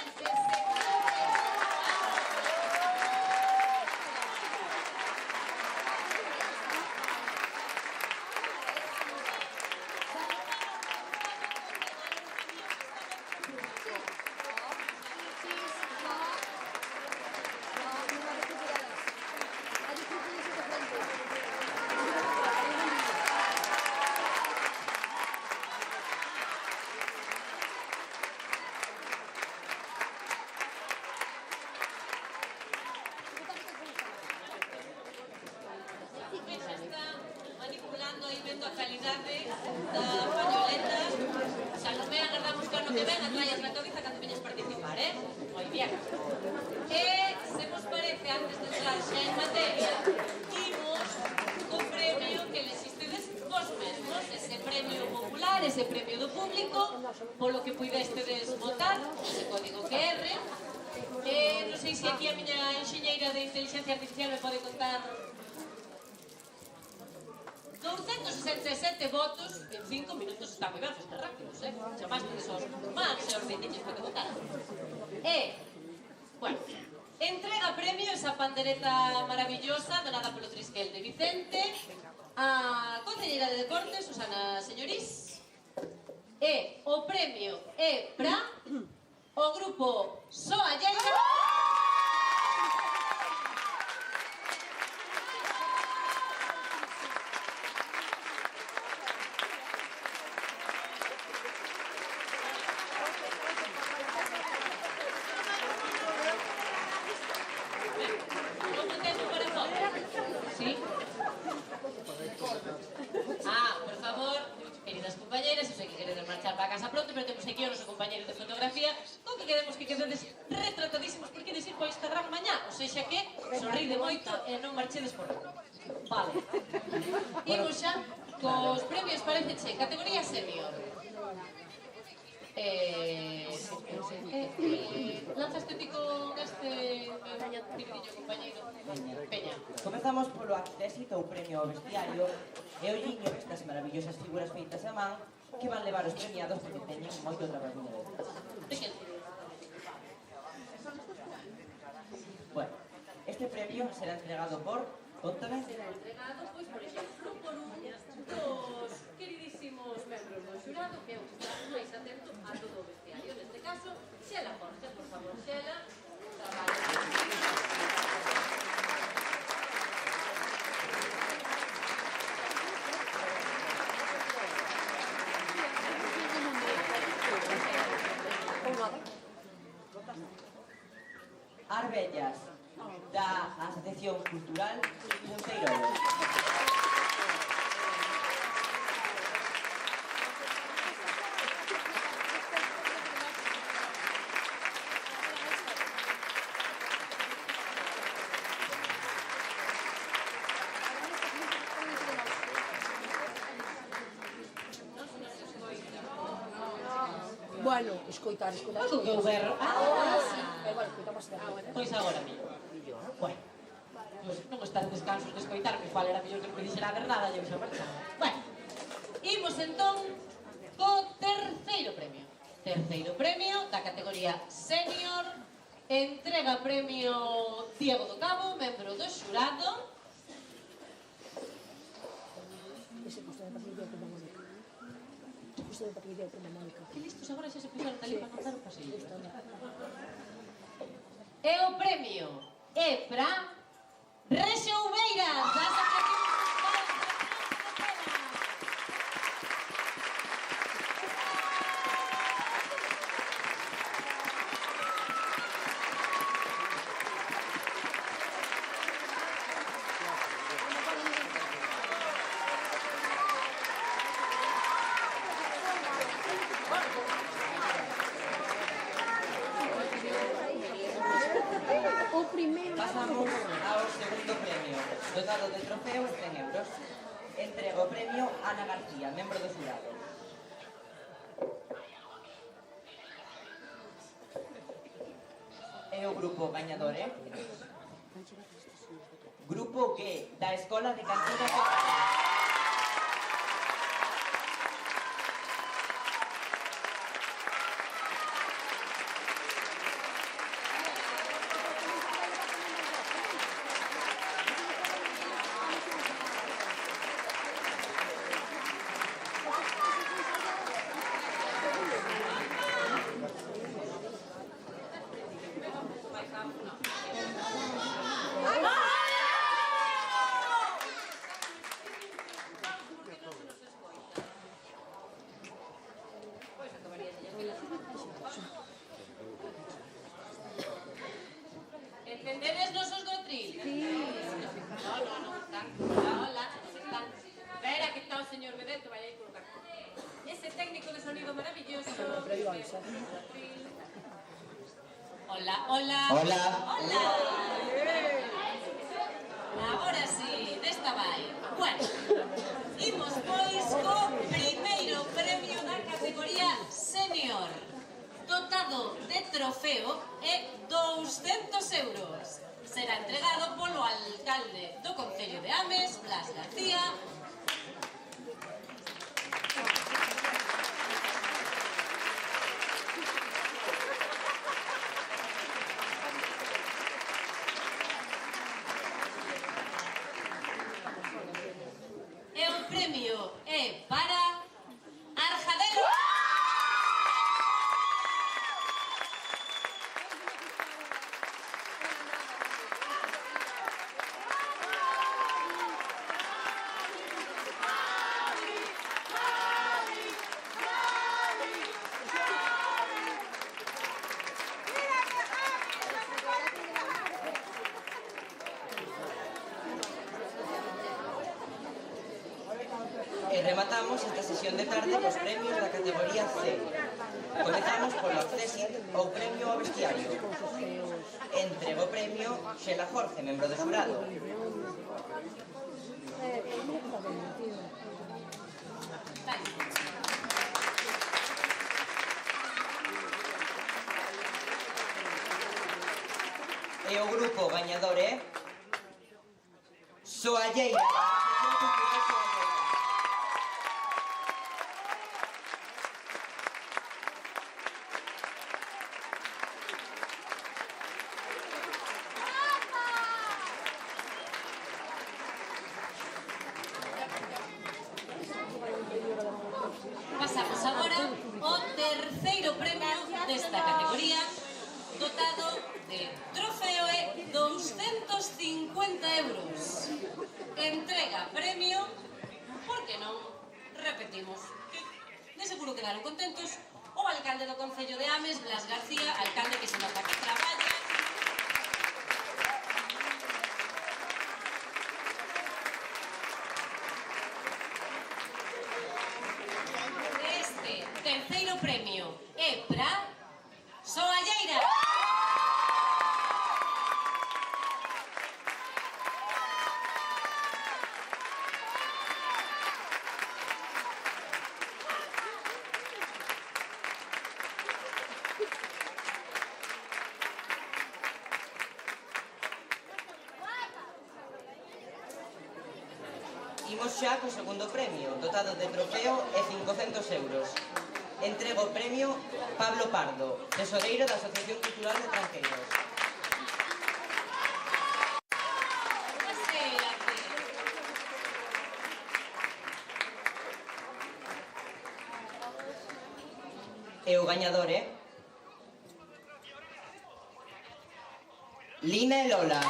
de a calidade da pañoleta. Salomé, agardamos que ano que ven a traias na cabeza cando veñas participar, moi bien. E, se vos parece, antes de entrar xa en materia, imos co premio que le existides vos mesmos, ese premio popular, ese premio do público, polo que puidestedes votar, ese código QR. Non sei se aquí a miña enxeñeira de inteligencia artificial me pode contar 267 votos en 5 minutos. Está moi ben, foste rápidos, chamaste de sos máis e os veciños para que votaran. Bueno, entrega premio esa pandereta maravillosa donada polo Trisquel de Vicente a concelleira de Deportes, Susana Señorís, e o premio é para o grupo Soa Lleida. Por favor, queridas compañeras, eu sei que queredes marchar para casa pronto, Pensei que o noso compañeiro de fotografía, con que quededes retratadísimos porque ides ir po Instagram mañá, ou seja que sorride moito e non marchedes por aí. Vale. Imos xa cos premios, pareceche, categoría senior. Lanzaste ti con este queridillo compañeiro Peña. Comezamos polo éxito ou premio ao vestiario e o liño, estas maravillosas figuras feitas a man que van levar os premiados porque teñen moito traballo detrás. Bueno, este premio será entregado por... Contame. Será entregado, pois, por exemplo, por un dos queridísimos membros do xurado que é o que está máis atento a todo o vestiario. Neste caso, Xela Jorge, por favor, Xela, Arbellas, da Asociación Cultural Monteiro. Bueno, escoitar. Algo que o berro. Ahora sí. Igual, escoitamos agora. Pois agora mellor. Bueno, pois non están descansos de escoitarme, igual era mellor que me dixera a verdade, e xa marcha. Bueno, imos entón co terceiro premio. Terceiro premio da categoría senior, entrega premio Diego do Cabo, membro do xurado. Ese custo de papel de Mónica. Custo de papel de Mónica. Que listos agora xa se puxeron ali para contar o pasillo. E o premio é para Rexo Ubeiras, da Asociación Pasamos ao segundo premio, dotado de trofeo e 100 euros. Entrega o premio Ana García, membro do xurado. E o grupo gañador, Grupo G, da Escola de Cantina Entendedes nosos do tril? Sí. No, están. Hola, están. Espera, que está o señor Bedeto, vai aí colocar. Ese técnico de sonido maravilloso. Hola, hola. Hola. Hola. Agora sí, desta vai. Bueno, imos pois co primeiro premio da categoría senior. Dotado de trofeo e 200 euros. Será entregado polo alcalde do Concello de Ames, Blas García. E o premio é para Arjadelo. rematamos esta sesión de tarde cos premios da categoría C. Comezamos polo accésit ao premio ao vestiario. Entrega o premio Xela Jorge, membro do xurado. E o grupo gañador é Soalleira. Pasamos agora ao terceiro premio desta categoría, dotado de trofeo e 250 euros. Entrega premio, por que non? Repetimos. De seguro quedaron contentos o alcalde do Concello de Ames, Blas García, alcalde que se nota que traballa. Este terceiro premio é para Soalleira. Imos xa co segundo premio, dotado de trofeo e 500 euros. Entrega o premio Pablo Pardo, tesoreiro da Asociación Cultural de Tranqueiros. E o gañador é Lina e Lola.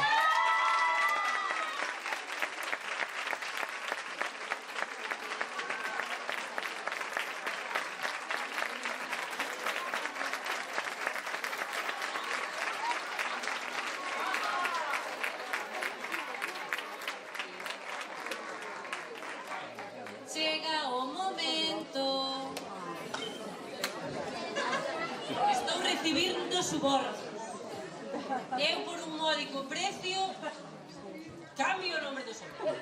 Chega o momento. Estou recibindo subornos. Eu, por un módico precio, cambio o nombre do sombra.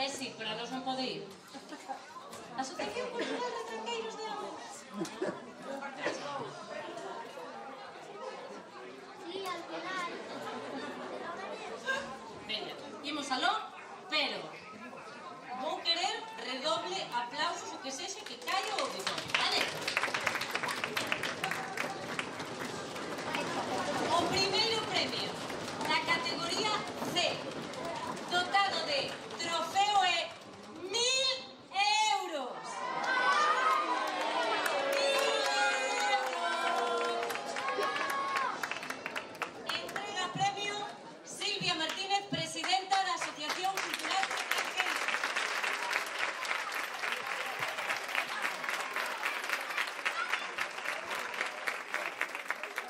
Sí, pero nos non pode ir. Asociación Cultural de Tranqueiros de Ames. Sí, al final. Veña, imos aló, pero vou querer redoble aplausos o que sexa que caia o auditorio, vale? O primeiro premio da categoría C, dotado de trofeo e 1000 euros. 1000 euros. Entrega premio Silvia Martínez, presidenta da Asociación Cultural de Tranqueiros.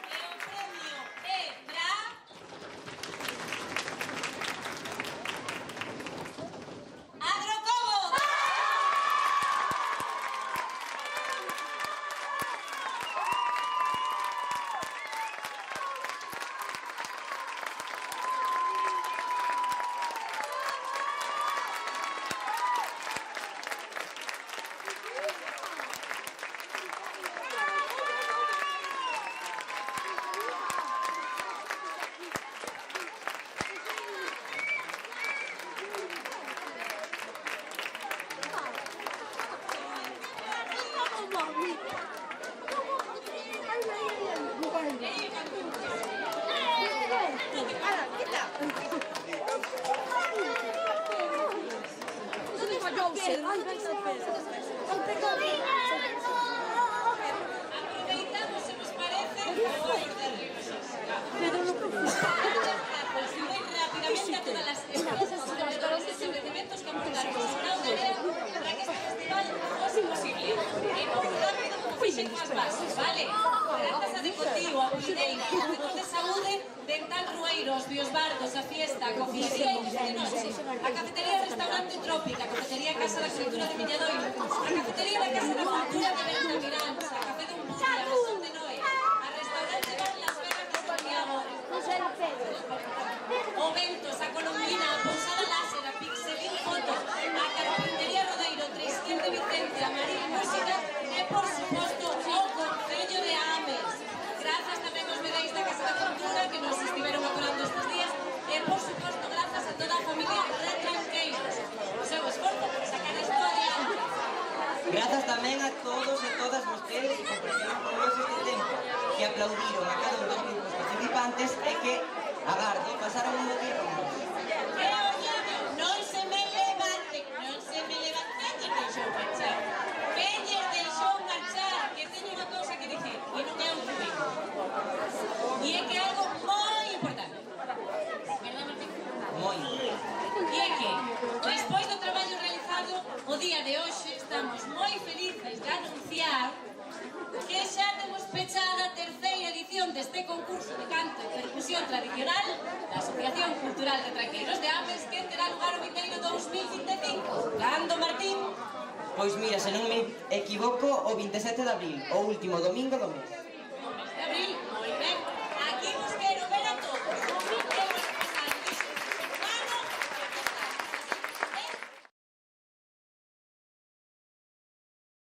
E o premio é para Agrocobo. Aproveitamos, se nos parece, o orden de revisas. Muy rápidamente a todas las empresas y proveedores de establecimientos que apuntaron con su grado de para que este festival fuese posible. Y muy rápido como fixen coas bases, vale? Grazas a Deportivo, a Polideira, a Centro de Saúde, Dental Rueiros, Biosbardos, a Fiesta, a Cofitería de Noche, a Cafetería Restaurante Trópica, a Cafetería Casa da Cultura de Milladoiro, a Cafetería da Casa da Cultura de Bertamirans, a Café de Umburia, a Masón de Noé, a Restaurante Bar Las Vegas de Santiago, o Ventos, a Colombina, a Pousada Láser, a Pixelín Foto, a Carpintería Rodeiro, Trisquín de Vicente, a Marín Música e, por suposto, o Concello de Ames. Grazas tamén aos medais da Casa da Cultura que nos estiveron acolando estes días e, por suposto, grazas a toda a familia Retranqueiros. O seu esforzo por sacar isto adiante. Grazas tamén a todos e todas vostedes que compartiron con nós este tempo, que aplaudiron a cada un dos grupos participantes e que, agardo, pasaron un bo día con nós. Non se me levante, quen lle deixou marchar? Quen lle deixou marchar? Que teño unha cousa que dicir, e non é un currículo. E é que é algo moi importante. Verdad, Martín? Moi. E é que, despois do traballo realizado, o día de hoxe estamos moi felices de anunciar que xa temos pechada a terceira edición deste concurso de canto e percusión tradicional da Asociación Cultural de Tranqueiros de Ames, que terá lugar o vindeiro 2025. Cando, Martín? Pois mira, se non me equivoco, o 27 de abril, o último domingo do mes.